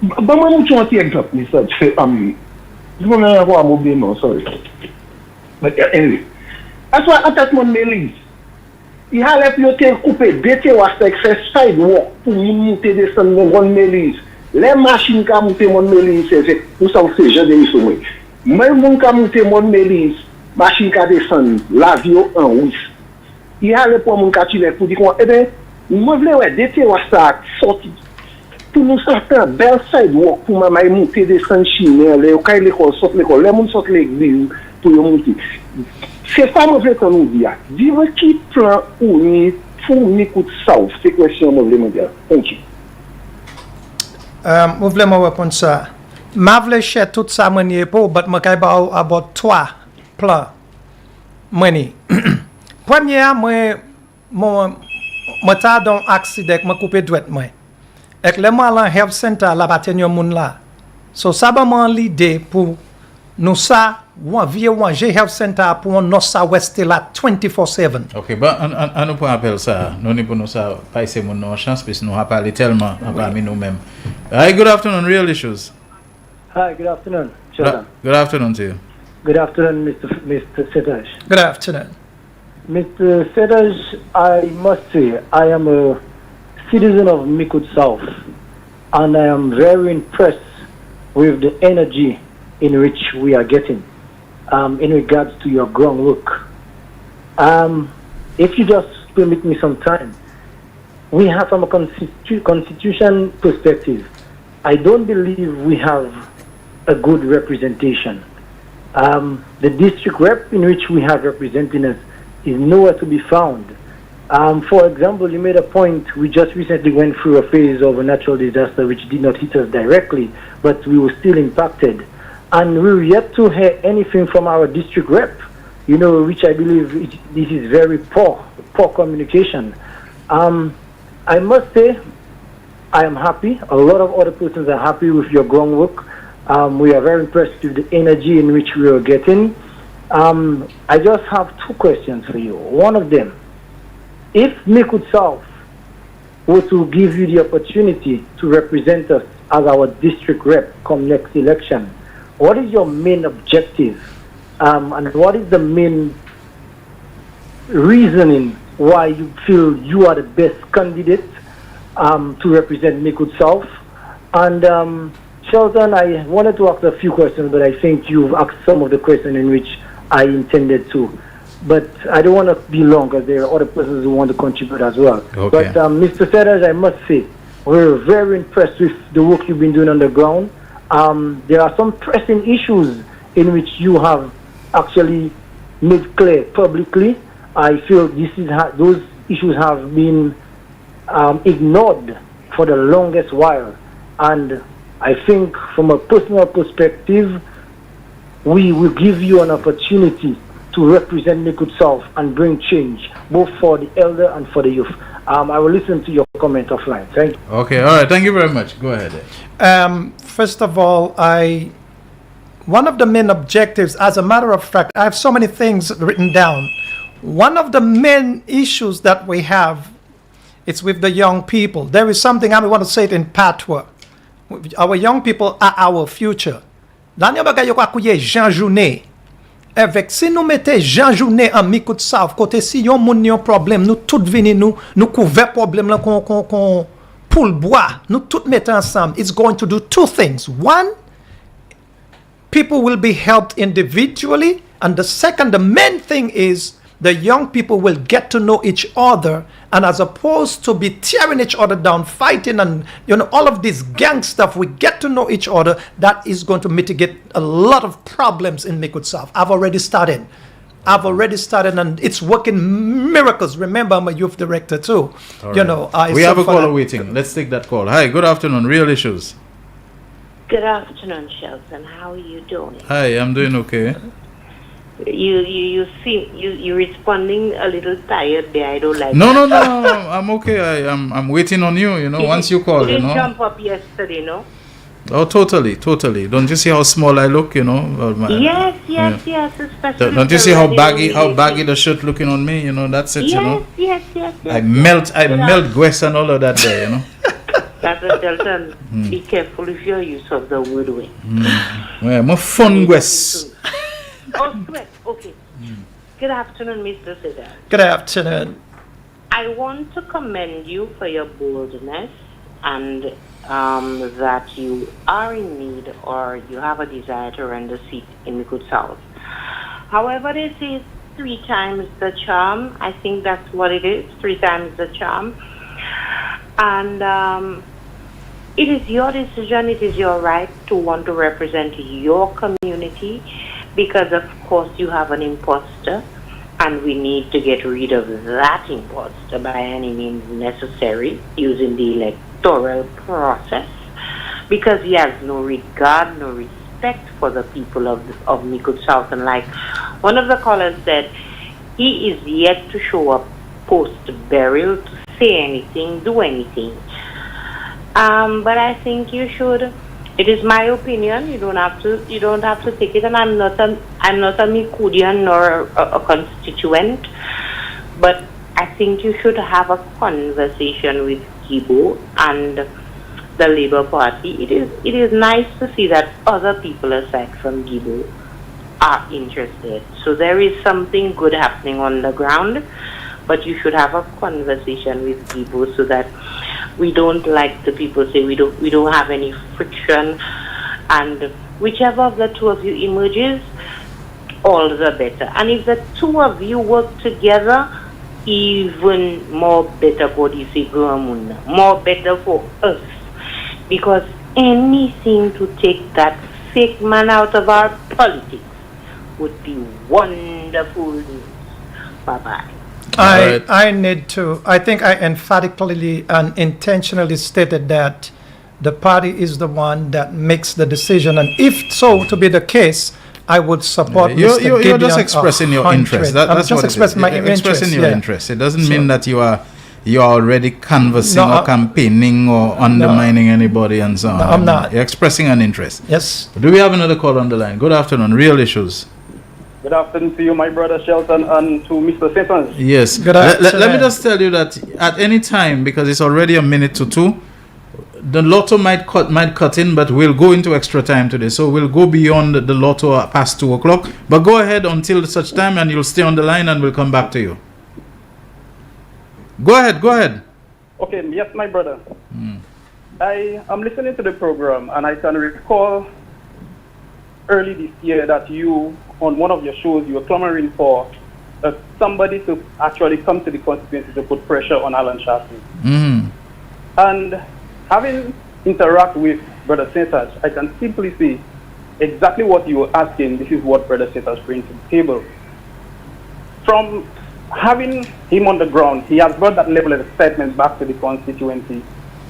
Bon, moi, je suis un petit exemple, mais ça, je fais ami. Je vais même avoir un mobile, non, sorry. But anyway, that's why attachment Melise. Il a l'air couper deux terres avec ces sidewalk pour monter descendre mon grand Melise. Les machines qui montent mon Melise, c'est pour ça que c'est gens de l'issue. Même mon qui monte mon Melise, machine qui descend, l'avion en hausse. Il a l'air pour mon catchiller pour dire eh bien, moi, je voulais deux terres sortir. Pour nous sortir bel sidewalk pour maman monter descendre chinois, les cas l'école sortent l'école, les gens sortent l'église pour monter. C'est ça que je veux nous dire. Dis-moi qui plan ou ni pour ni coup de sauve. C'est question que je veux dire. Thank you. Je voulais me répondre ça. Je voulais chercher tout ça manière pour, mais je vais avoir trois plans. Premier, moi t'ai dans accident, je coupé droite moi. Et le moi dans health center là bas tenir moun là. So ça va l'idée pour nous ça vieux health center pour nous ça rester là 24/7. OK, bah on nous peut appeler ça. Nous ne pouvons ça pas essayer mon chance parce que nous avons parlé tellement parmi nous-mêmes. Hi, good afternoon, Real Issues. Hi, good afternoon, Shelton. Good afternoon to you. Good afternoon, Mr. Setaj. Good afternoon. Mr. Setaj, I must say, I am a citizen of Mikud South, and I am very impressed with the energy in which we are getting in regards to your groundwork. If you just permit me some time, we have from a constitution perspective, I don't believe we have a good representation. The district rep in which we have representing us is nowhere to be found. For example, you made a point, we just recently went through a phase of a natural disaster which did not hit us directly, but we were still impacted. And we're yet to hear anything from our district rep, which I believe this is very poor communication. I must say, I am happy. A lot of other persons are happy with your groundwork. We are very impressed with the energy in which we are getting. I just have two questions for you. One of them, if Mikud South were to give you the opportunity to represent us as our district rep come next election, what is your main objective? And what is the main reasoning why you feel you are the best candidate to represent Mikud South? And Shelton, I wanted to ask a few questions, but I think you've asked some of the questions in which I intended to. But I don't want to be long because there are other persons who want to contribute as well. Okay. But Mr. Setaj, I must say, we're very impressed with the work you've been doing on the ground. There are some pressing issues in which you have actually made clear publicly. I feel those issues have been ignored for the longest while. And I think from a personal perspective, we will give you an opportunity to represent Mikud South and bring change, both for the elder and for the youth. I will listen to your comment offline. Thank you. Okay, all right. Thank you very much. Go ahead. First of all, one of the main objectives, as a matter of fact, I have so many things written down. One of the main issues that we have It's with the young people. There is something I want to say it in patois. Our young people are our future. L'année bagay yo akouye Jean Journée. Avec si nous mettons Jean Journée en Micoud South, côté si yon moun yon problème, nous tout vini nous couvert problème là qu'on pour le bois, nous tout mettons ensemble. It's going to do two things. One, people will be helped individually, and the second, the main thing is the young people will get to know each other, and as opposed to be tearing each other down, fighting, and all of this gang stuff, we get to know each other. That is going to mitigate a lot of problems in Micoud South. I've already started, and it's working miracles. Remember, I'm a youth director too. Right. We have a caller waiting. Let's take that call. Hi, good afternoon. Real Issues. Good afternoon, Shelton. How are you doing? Hi, I'm doing okay. You seem you responding a little tired there. I don't like. No, I'm okay. I'm waiting on you. Once you call, you didn't jump up yesterday, no? Oh, totally. Don't you see how small I look? Yes. Especially. Don't you see how baggy the shirt looking on me? That's it. Yes. I melt Gwes and all of that there. Dr. Shelton, be careful with your use of the word way. Well, more fun Gwes. Oh, sweat. Okay. Good afternoon, Mr. Seda. Good afternoon. I want to commend you for your boldness and that you are in need or you have a desire to run the seat in the Good South. However, they say 3 times the charm. I think that's what it is, 3 times the charm. And it is your decision, it is your right to want to represent your community, because of course you have an imposter and we need to get rid of that imposter by any means necessary using the electoral process, because he has no regard, no respect for the people of Micoud South. And like one of the callers said, he is yet to show up post-burial to say anything, do anything. But I think you should. It is my opinion. You don't have to take it. And I'm not a Micoudian nor a constituent. But I think you should have a conversation with Gibo and the Labour Party. It is nice to see that other people aside from Gibo are interested. So there is something good happening on the ground. But you should have a conversation with Gibo so that we don't, like the people say, we don't have any friction, and whichever of the two of you emerges, all the better. And if the two of you work together, even more better for the more better for us, because anything to take that fake man out of our politics would be wonderful news. Bye-bye. I think I emphatically and intentionally stated that the party is the one that makes the decision, and if so to be the case, I would support Mr. Gideon. You're just expressing your interest. I'm just expressing my interest. Expressing your interest. It doesn't mean that you are already canvassing or campaigning or undermining anybody and so on. No, I'm not. You're expressing an interest. Yes. Do we have another call on the line? Good afternoon. Real Issues. Good afternoon to you, my brother Shelton, and to Mr. Satan. Yes. Let me just tell you that at any time, because it's already 1:02, the lotto might cut in, but we'll go into extra time today. So we'll go beyond the lotto past 2 o'clock. But go ahead until such time, and you'll stay on the line, and we'll come back to you. Go ahead. Okay, yes, my brother. I am listening to the program, and I can recall early this year that you, on one of your shows, you were clamoring for somebody to actually come to the constituency to put pressure on Alan Sharpton. And having interact with Brother Saintage, I can simply see exactly what you were asking. This is what Brother Saintage brings to the table. From having him on the ground, he has brought that level of excitement back to the constituency.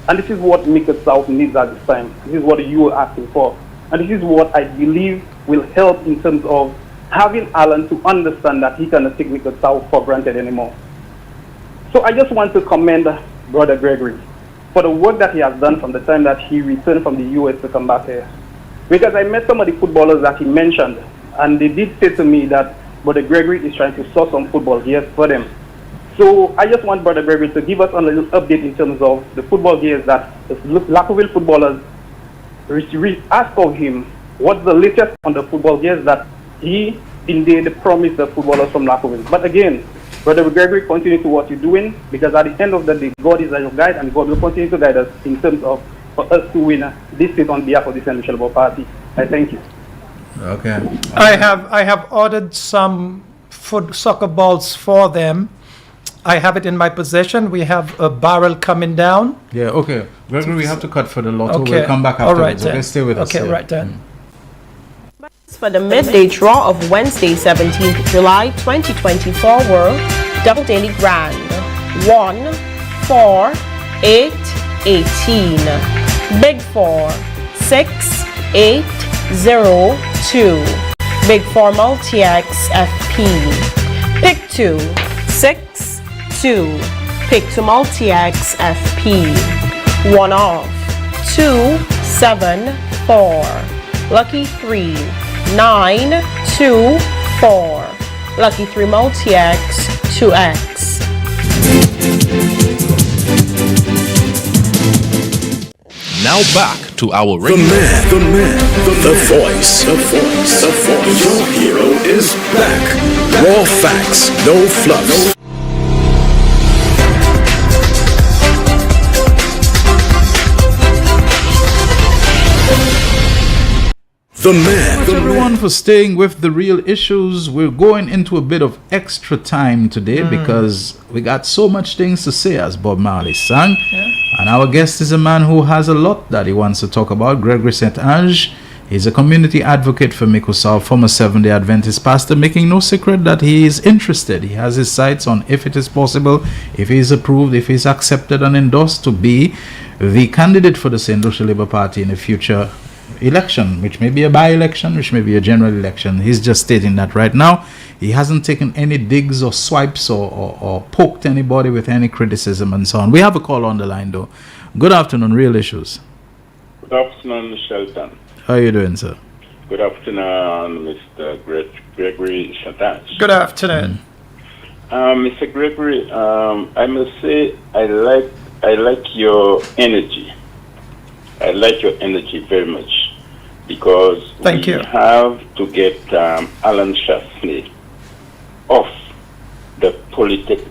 And this is what Micoud South needs at this time. This is what you are asking for. And this is what I believe will help in terms of having Alan to understand that he cannot take Micoud South for granted anymore. So I just want to commend Brother Gregory for the work that he has done from the time that he returned from the US to come back here. Because I met some of the footballers that he mentioned, and they did say to me that Brother Gregory is trying to source some football here for them. So I just want Brother Gregory to give us a little update in terms of the football gears that the Lacoville footballers ask of him. What's the latest on the football gears that he indeed promised the footballers from Lacoville? But again, Brother Gregory, continue to what you're doing, because at the end of the day, God is your guide, and God will continue to guide us in terms of for us to win this seat on behalf of the St. Michel Party. I thank you. Okay. I have ordered some soccer balls for them. I have it in my possession. We have a barrel coming down. Yeah, okay. Gregory, we have to cut for the lotto. Okay. We'll come back All right, afterwards. Okay, then. stay with us. Okay, yeah. right then. For the midday draw of Wednesday, 17th July 2024 were Double Daily Grand 1, 4, 8, 18. Big 4, 6, 8, 0, 2. Big 4 Multi-X FP. Pick 2, 6, 2. Pick 2 Multi-X FP. 1 off. 2, 7, 4. Lucky 3, 9, 2, 4. Lucky 3 Multi-X 2X. Now back to our radio. The voice. Your hero is back. Raw facts, no fluff. Thanks everyone for staying with the real issues. We're going into a bit of extra time today because we got so much things to say, as Bob Marley sang. And our guest is a man who has a lot that he wants to talk about, Gregory St. Ange. He's a community advocate for Mikusau, former Seventh-day Adventist pastor, making no secret that he is interested. He has his sights on if it is possible, if he is approved, if he is accepted and endorsed to be the candidate for the St. Lucia Labour Party in a future election, which may be a by-election, which may be a general election. He's just stating that right now. He hasn't taken any digs or swipes or poked anybody with any criticism and so on. We have a call on the line though. Good afternoon, Real Issues. Good afternoon, Shelton. How are you doing, sir? Good afternoon, Mr. Gregory St. Ange. Good afternoon. Mr. Gregory, I must say I like your energy. I like your energy very much, because Thank you. Have to get Alan Chasney off the politics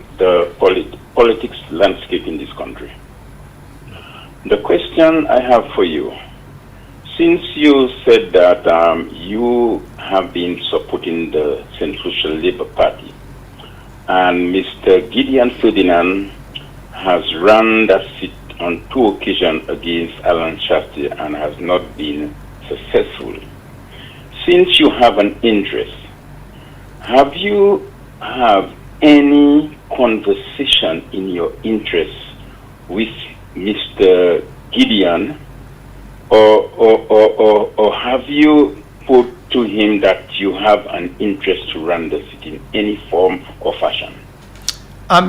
landscape in this country. The question I have for you, since you said that you have been supporting the St. Lucia Labour Party, and Mr. Gideon Ferdinand has run that seat on 2 occasions against Alan Chasty and has not been successful. Since you have an interest, have you have any conversation in your interest with Mr. Gideon, or have you put to him that you have an interest to run the city in any form or fashion?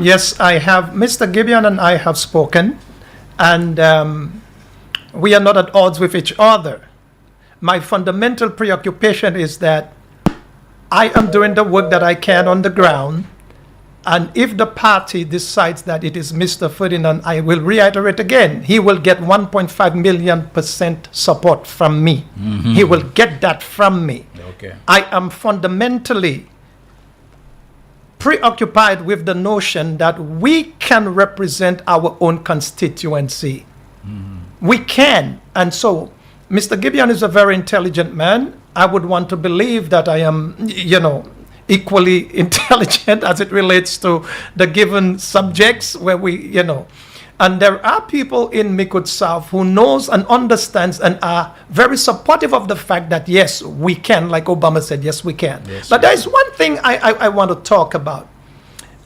Yes, I have. Mr. Gideon and I have spoken, and we are not at odds with each other. My fundamental preoccupation is that I am doing the work that I can on the ground, and if the party decides that it is Mr. Ferdinand, I will reiterate again, he will get 1.5 million% support from me. Mm-hmm. He will get that from me. Okay. I am fundamentally preoccupied with the notion that we can represent our own constituency. We can. And so Mr. Gideon is a very intelligent man. I would want to believe that I am, equally intelligent as it relates to the given subjects where we, and there are people in Mikud South who knows and understands and are very supportive of the fact that, yes, we can, like Obama said, yes, we can. Yes, but there's one thing I want to talk about.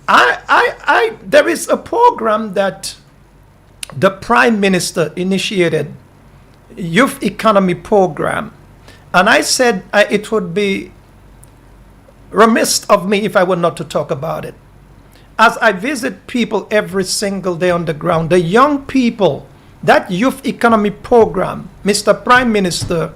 There is a program that the Prime Minister initiated, Youth Economy Program, and I said it would be remiss of me if I were not to talk about it. As I visit people every single day on the ground, the young people, that Youth Economy Program, Mr. Prime Minister,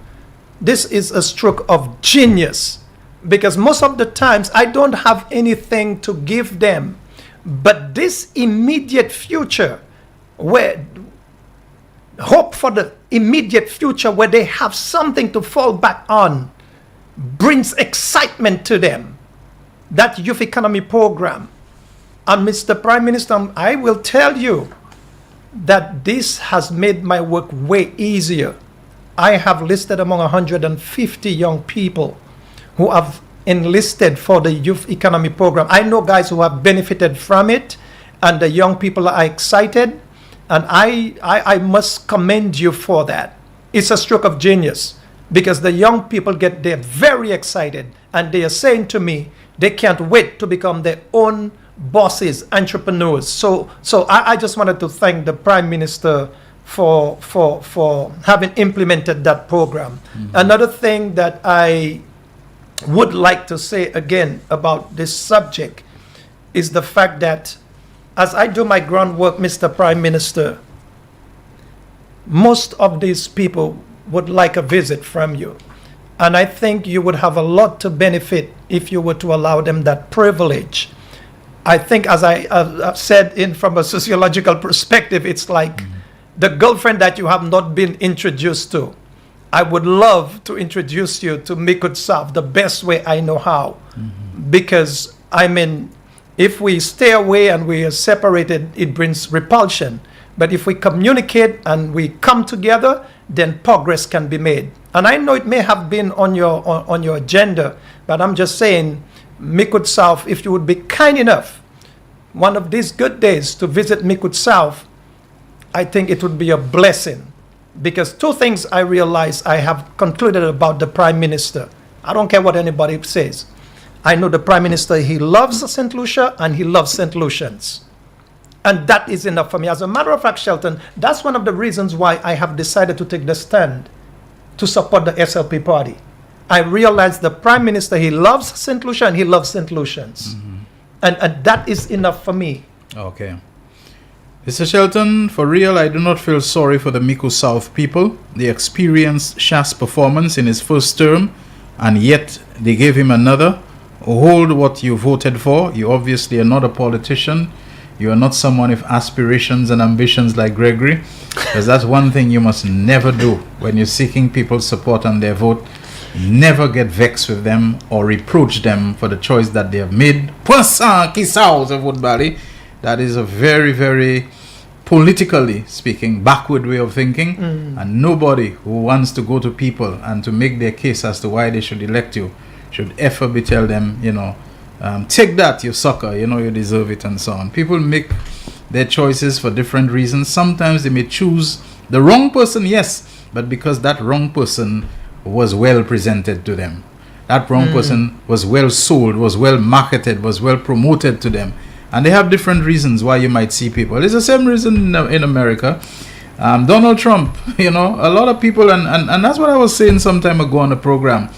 this is a stroke of genius, because most of the times I don't have anything to give them. But this immediate future, where hope for the immediate future where they have something to fall back on, brings excitement to them. That youth economy program. And Mr. Prime Minister, I will tell you that this has made my work way easier. I have listed among 150 young people who have enlisted for the youth economy program. I know guys who have benefited from it, and the young people are excited, and I must commend you for that. It's a stroke of genius, because the young people they're very excited, and they are saying to me they can't wait to become their own bosses, entrepreneurs. So I just wanted to thank the Prime Minister for having implemented that program. Another thing that I would like to say again about this subject is the fact that as I do my groundwork, Mr. Prime Minister, most of these people would like a visit from you. And I think you would have a lot to benefit if you were to allow them that privilege. I think, as I said from a sociological perspective, it's like the girlfriend that you have not been introduced to. I would love to introduce you to Mikud South the best way I know how. Because, I mean, if we stay away and we are separated, it brings repulsion. But if we communicate and we come together, then progress can be made. And I know it may have been on your agenda, but I'm just saying, Mikud South, if you would be kind enough, one of these good days to visit Mikud South, I think it would be a blessing. Because two things I realize I have concluded about the Prime Minister. I don't care what anybody says. I know the Prime Minister, he loves St. Lucia and he loves St. Lucians. And that is enough for me. As a matter of fact, Shelton, that's one of the reasons why I have decided to take the stand to support the SLP party. I realize the Prime Minister, he loves St. Lucia and he loves St. Lucians. And that is enough for me. Okay. Mr. Shelton, for real, I do not feel sorry for the Mikud South people. They experienced Shah's performance in his first term, and yet they gave him another. Hold what you voted for. You obviously are not a politician. You are not someone with aspirations and ambitions like Gregory, because that's one thing you must never do when you're seeking people's support on their vote. Never get vexed with them or reproach them for the choice that they have made. That is a very, very politically speaking, backward way of thinking. And nobody who wants to go to people and to make their case as to why they should elect you should ever be tell them, take that, you sucker, you deserve it, and so on. People make their choices for different reasons. Sometimes they may choose the wrong person, yes, but because that wrong person was well presented to them. That wrong person was well sold, was well marketed, was well promoted to them. And they have different reasons why you might see people. It's the same reason in America. Donald Trump, a lot of people, and that's what I was saying some time ago on the program,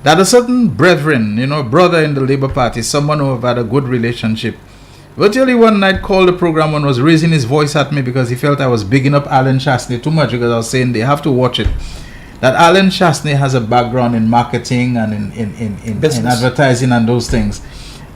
that a certain brethren, brother in the Labour Party, someone who have had a good relationship, virtually one night called the program and was raising his voice at me because he felt I was bigging up Alan Chastney too much, because I was saying they have to watch it. That Alan Chastney has a background in marketing and in advertising and those things.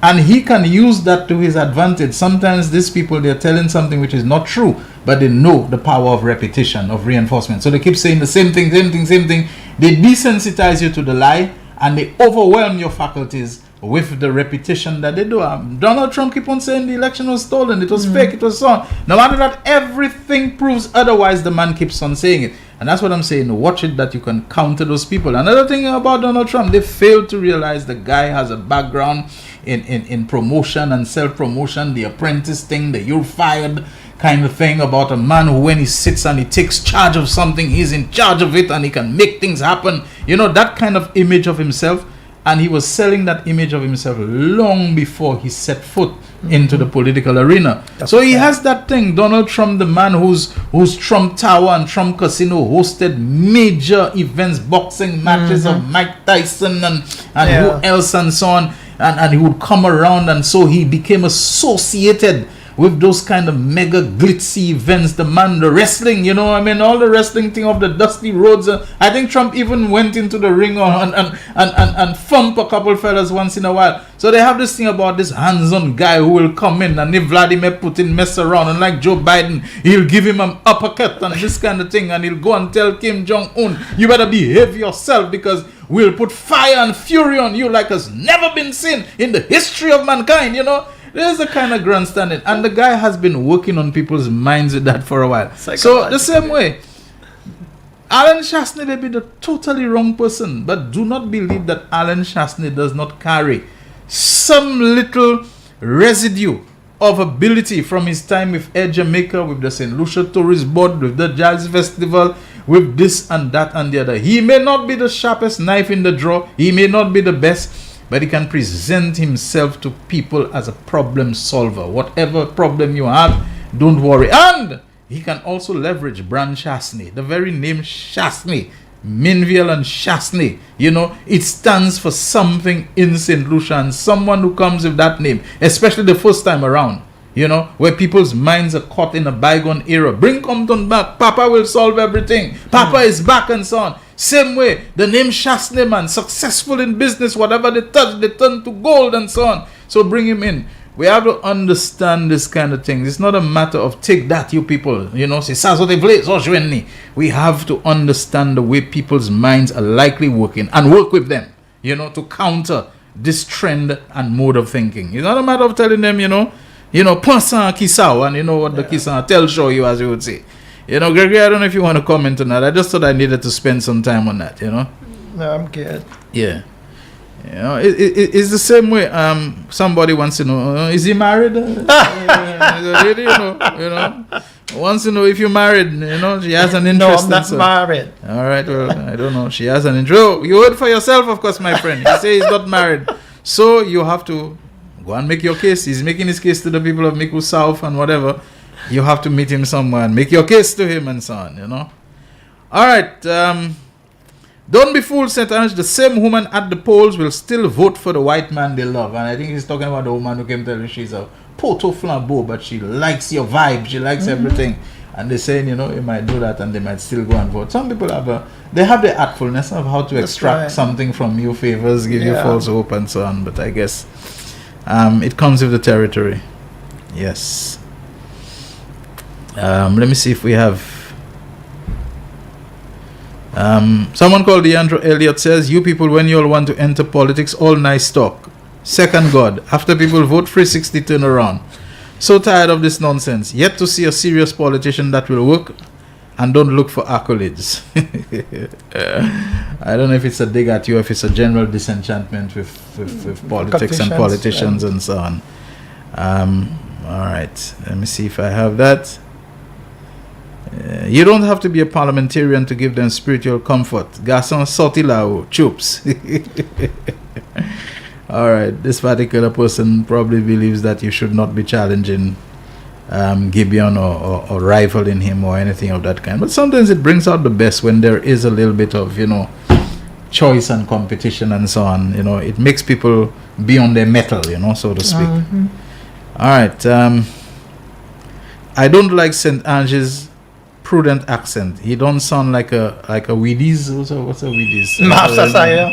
And he can use that to his advantage. Sometimes these people, they're telling something which is not true, but they know the power of repetition, of reinforcement. So they keep saying the same thing. They desensitize you to the lie, and they overwhelm your faculties with the repetition that they do. Donald Trump keep on saying the election was stolen, it was fake, it was so on. No matter that, everything proves otherwise, the man keeps on saying it. And that's what I'm saying. Watch it that you can counter those people. Another thing about Donald Trump, they failed to realize the guy has a background in promotion and self-promotion, the apprentice thing, the you're fired kind of thing, about a man who, when he sits and he takes charge of something, he's in charge of it and he can make things happen. That kind of image of himself. And he was selling that image of himself long before he set foot into the political arena. So he has that thing. Donald Trump, the man whose Trump Tower and Trump Casino hosted major events, boxing matches of Mike Tyson and who else and so on. And he would come around, and so he became associated with those kind of mega glitzy events, the wrestling, you know, I mean, all the wrestling thing of the dusty roads. I think Trump even went into the ring and thump a couple fellas once in a while. So they have this thing about this hands-on guy who will come in, and if Vladimir Putin mess around, and like Joe Biden, he'll give him an uppercut and this kind of thing, and he'll go and tell Kim Jong-un, you better behave yourself because we'll put fire and fury on you like has never been seen in the history of mankind, you know. There's a kind of grandstanding, and the guy has been working on people's minds with that for a while. So the same way, Alan Shastney may be the totally wrong person, but do not believe that Alan Shastney does not carry some little residue of ability from his time with Air Jamaica, with the St. Lucia Tourist Board, with the Jazz Festival, with this and that and the other. He may not be the sharpest knife in the drawer, he may not be the best, but he can present himself to people as a problem solver. Whatever problem you have, don't worry. And he can also leverage brand Shastney. The very name Shastney, Minville and Shastney, you know, it stands for something in St. Lucia, and someone who comes with that name, especially the first time around, you know, where people's minds are caught in a bygone era. Bring Compton back, Papa will solve everything, Papa is back, and so on. Same way, the name Shastney, man, successful in business, whatever they touch, they turn to gold, and so on. So bring him in. We have to understand this kind of thing. It's not a matter of take that, you people, you know, say, we have to understand the way people's minds are likely working and work with them, you know, to counter this trend and mode of thinking. It's not a matter of telling them, you know, Pansan Kisao, and you know what the Kisan tell show you, as you would say. You know, Gregory, I don't know if you want to comment on that. I just thought I needed to spend some time on that, you know. No, I'm good. Yeah. You know, it's the same way. Somebody wants to know, is he married? You know, wants to know if you're married. You know, she has an interest. No, I'm not married. All right, well, I don't know. She has an interest. Oh, you heard for yourself, of course, my friend. He says he's not married, so you have to go and make your case. He's making his case to the people of Miku South and whatever. You have to meet him somewhere and make your case to him and so on. You know. All right. Don't be fooled, St. Ange. The same woman at the polls will still vote for the white man they love. And I think he's talking about the woman who came tell you she's a poteau flambeau, but she likes your vibe. She likes everything. And they're saying, you know, you might do that and they might still go and vote. Some people have the artfulness of how to extract something from you, favors, give you false hope and so on. But I guess it comes with the territory. Yes. Let me see if we have... someone called Deandro Elliott says, you people, when you all want to enter politics, all nice talk. Second God, after people vote 360 turn around. So tired of this nonsense. Yet to see a serious politician that will work and don't look for accolades. I don't know if it's a dig at you, if it's a general disenchantment with politics and politicians and so on. All right, let me see if I have that. You don't have to be a parliamentarian to give them spiritual comfort. Garçon sortilao, choops. Alright, this particular person probably believes that you should not be challenging Gibeon or rivaling him or anything of that kind. But sometimes it brings out the best when there is a little bit of, you know, choice and competition and so on. You know, it makes people be on their mettle, you know, so to speak. Alright, I don't like St. Ange's prudent accent. He don't sound like a Wheaties. What's a Wheaties? Master Saya.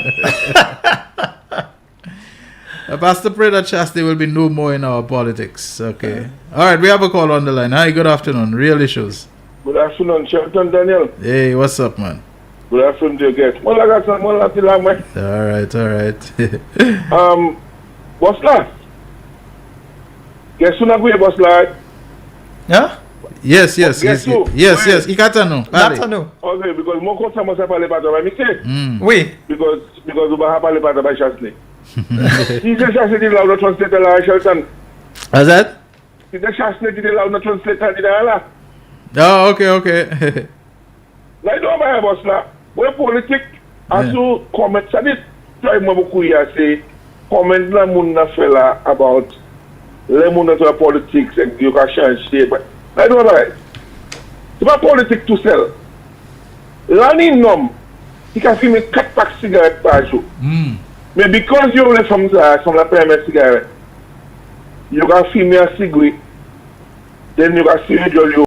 Pastor, pray that Shastney will be no more in our politics. Okay. All right, we have a call on the line. Hi, good afternoon. Real Issues. Good afternoon, Shelton Daniel. Hey, what's up, man? Good afternoon to you guys. All right. What's that? Guess who not going, boss lad? Yeah? Yes. Ikatano. Okay, because Moko Samos have parlé pas de mistake. Oui. Because we have parlé pas de Shastney. Si the Shastney did allow the translator la Shelton. How's that? Si the Shastney did allow the translator did la. Oh, okay. Like no my boss la. When politics as to comment ça dit try mo beaucoup ya say comment la moun na fela about le moun na politics and you can change shape. I don't know. C'est pas politique tout seul. L'année nom, il can fumer 4 packs de cigarettes par jour. Mais because you only from la première cigarette, you can fumer a cigarette then you can see you,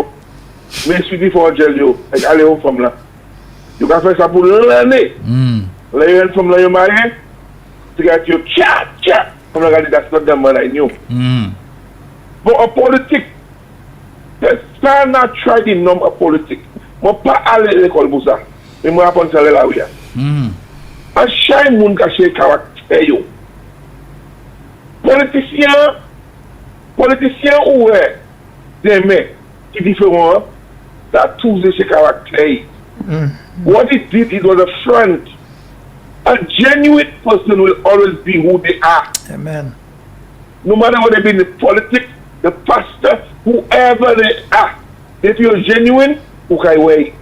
mais suivi for gel you, et aller au femme là. You can faire ça pour l'année. Là, you femme là, you marry, to get you chat. Comme la that's not the man I knew. But a politique, ça n'a try the norm of politique. Moi pas aller à l'école pour ça. Mais moi apprendre ça là oui. À chaque monde caché caractère yo. Politicien ouais, des qui différent, that tous ces caractères. What he did, it was a front. A genuine person will always be who they are. Amen. No matter what they be in the politics, the pastor, whoever they are, if you're genuine, okay, wait.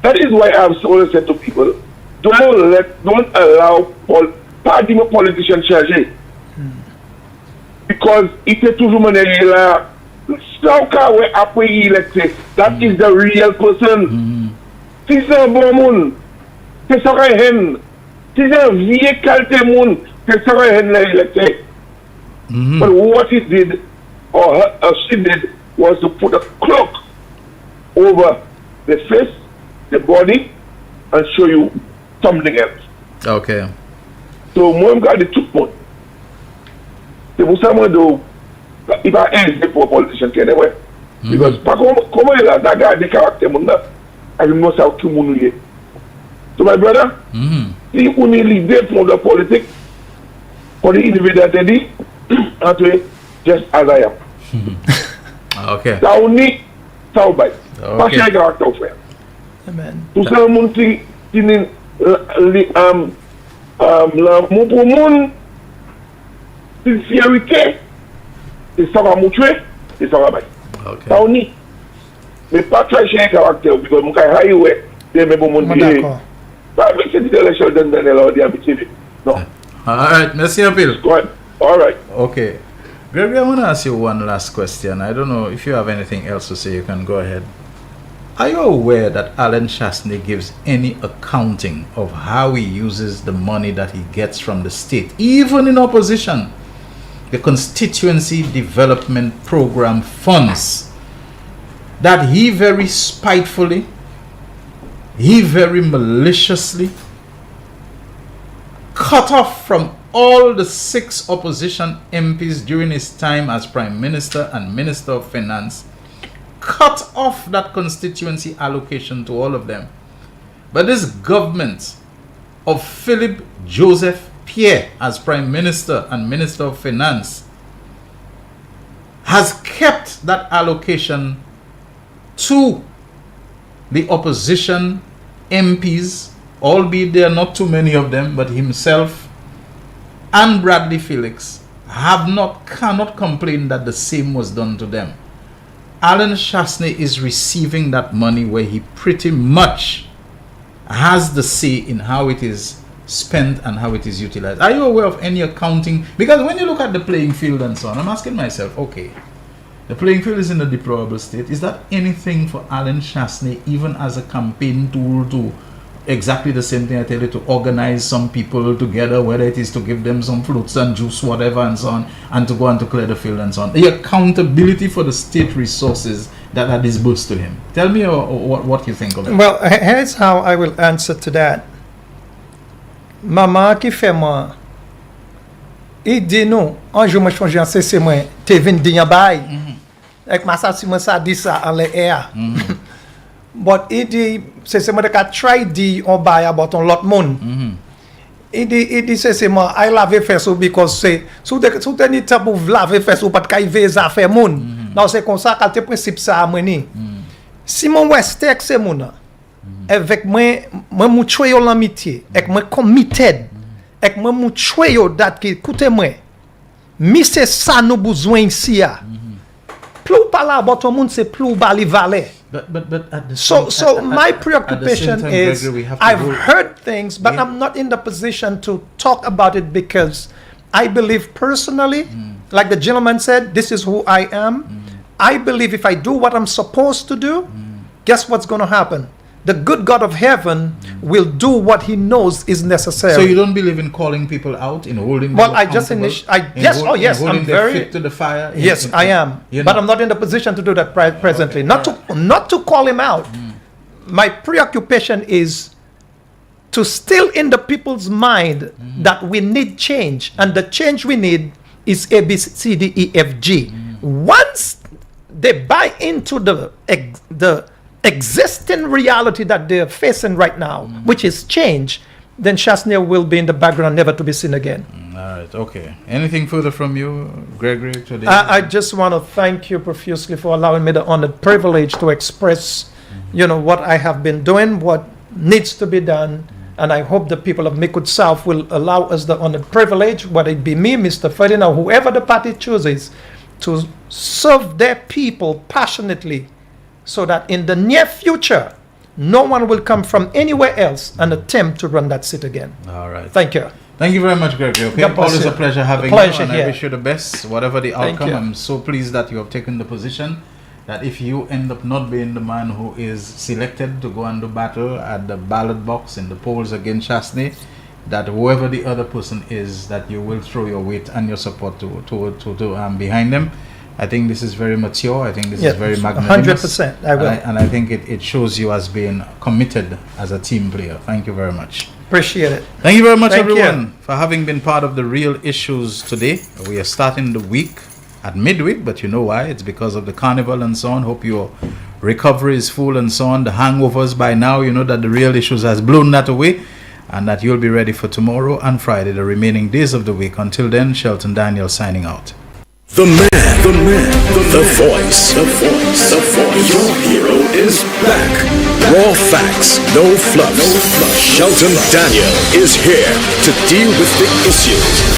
That is why I've always said to people, don't allow politicians changer. Because if you toujours monnaie là, après électé, that is the real person. Si c'est un bon monde, c'est ça qu'il y a. Si c'est un vieux qualité monde, c'est ça qu'il y a électé. But what he did, or she did, was to put a cloak over the face, the body, and show you something else. Okay. So, moi, je regarde tout le monde. C'est pour ça que moi, il va aider pour les politiciens qui est ouais. Because, par contre, comment il a gardé le caractère monde là, I don't know how to move. So, my brother, si on est l'idée pour la politique, pour les individus, entre just as I am. Okay. Ça on est, ça on baille. Pas cher caractère frère. Amen. Tout ça, le monde qui n'est l'amour pour le monde, sincérité, et ça va montrer, et ça va bailler. Ça on est. Mais pas très cher caractère, parce que mon cas est highway, c'est même pour mon dire. Pas avec cette idée de Shelton Daniel, on dit habitué. Non. Alright, merci un peu. Alright. Okay. Gregory, I want to ask you one last question. I don't know if you have anything else to say, you can go ahead. Are you aware that Alan Chasney gives any accounting of how he uses the money that he gets from the state, even in opposition? The Constituency Development Program funds that he very spitefully, he very maliciously cut off from all the 6 opposition MPs during his time as Prime Minister and Minister of Finance, cut off that constituency allocation to all of them. But this government of Philip Joseph Pierre as Prime Minister and Minister of Finance has kept that allocation to the opposition MPs, albeit there are not too many of them, but himself and Bradley Felix cannot complain that the same was done to them. Alan Chasney is receiving that money where he pretty much has the say in how it is spent and how it is utilized. Are you aware of any accounting? Because when you look at the playing field and so on, I'm asking myself, okay, the playing field is in a deplorable state. Is that anything for Alan Chasney, even as a campaign tool, to exactly the same thing I tell you, to organize some people together, whether it is to give them some fruits and juice, whatever and so on, and to go and to clear the field and so on? The accountability for the state resources that are disbursed to him. Tell me what you think of it. Well, here's how I will answer to that. Maman qui fait moi, il dit non, un jour moi je change en c'est moi, t'es venu dire bail. Avec ma ça si moi ça dit ça en l'air. But il dit c'est moi qui try dit on bail about on lot monde. Il dit c'est moi I lave face because c'est sous tenir temps pour laver face ou pas de cailler les affaires monde. Non c'est comme ça qu'al principe ça à mener. Si mon westek c'est mon avec moi mouchoy yo l'amitié avec moi committed avec moi mouchoy yo dat qui écoutez moi mi c'est ça nous besoin ici a plus pas là about monde c'est plus bali valet. But at the so same, my at preoccupation the same time, is Gregory, I've heard things but I'm not in the position to talk about it because I believe personally like the gentleman said, this is who I am. I believe if I do what I'm supposed to do, guess what's going to happen? The good God of heaven will do what he knows is necessary. So you don't believe in calling people out, in holding Well, them I just accountable? yes, holding I'm their very feet to the fire. Yes, I am, but I'm not in the position to do that presently. Not to call him out. My preoccupation is to still in the people's mind that we need change, and the change we need is A, B, C, D, E, F, G. Once they buy into the existing reality that they're facing right now, which is change, then Chasney will be in the background, never to be seen again. All right, okay. Anything further from you, Gregory, today? I just want to thank you profusely for allowing me the honored privilege to express, what I have been doing, what needs to be done. And I hope the people of Micoud South will allow us the honored privilege, whether it be me, Mr. Ferdinand, whoever the party chooses, to serve their people passionately so that in the near future, no one will come from anywhere else and attempt to run that seat again. All right. Thank you. Thank you very much, Gregory. Okay, God bless always you. a pleasure having A pleasure you, and here. I wish you the best, whatever the Thank outcome. you. I'm so pleased that you have taken the position that if you end up not being the man who is selected to go and do battle at the ballot box in the polls against Chasney, that whoever the other person is, that you will throw your weight and your support to behind them. I think this is very mature. I think this is very magnanimous. 100%. I will. And I think it shows you as being committed as a team player. Thank you very much. Appreciate it. Thank you very much, Thank everyone, you. for having been part of the Real Issues today. We are starting the week at midweek, but you know why? It's because of the carnival and so on. Hope your recovery is full and so on. The hangovers by now, you know that the Real Issues has blown that away, and that you'll be ready for tomorrow and Friday, the remaining days of the week. Until then, Shelton Daniel signing out. The man, the voice. Your hero is back. Raw facts, no fluff. Shelton Daniel is here to deal with the issues.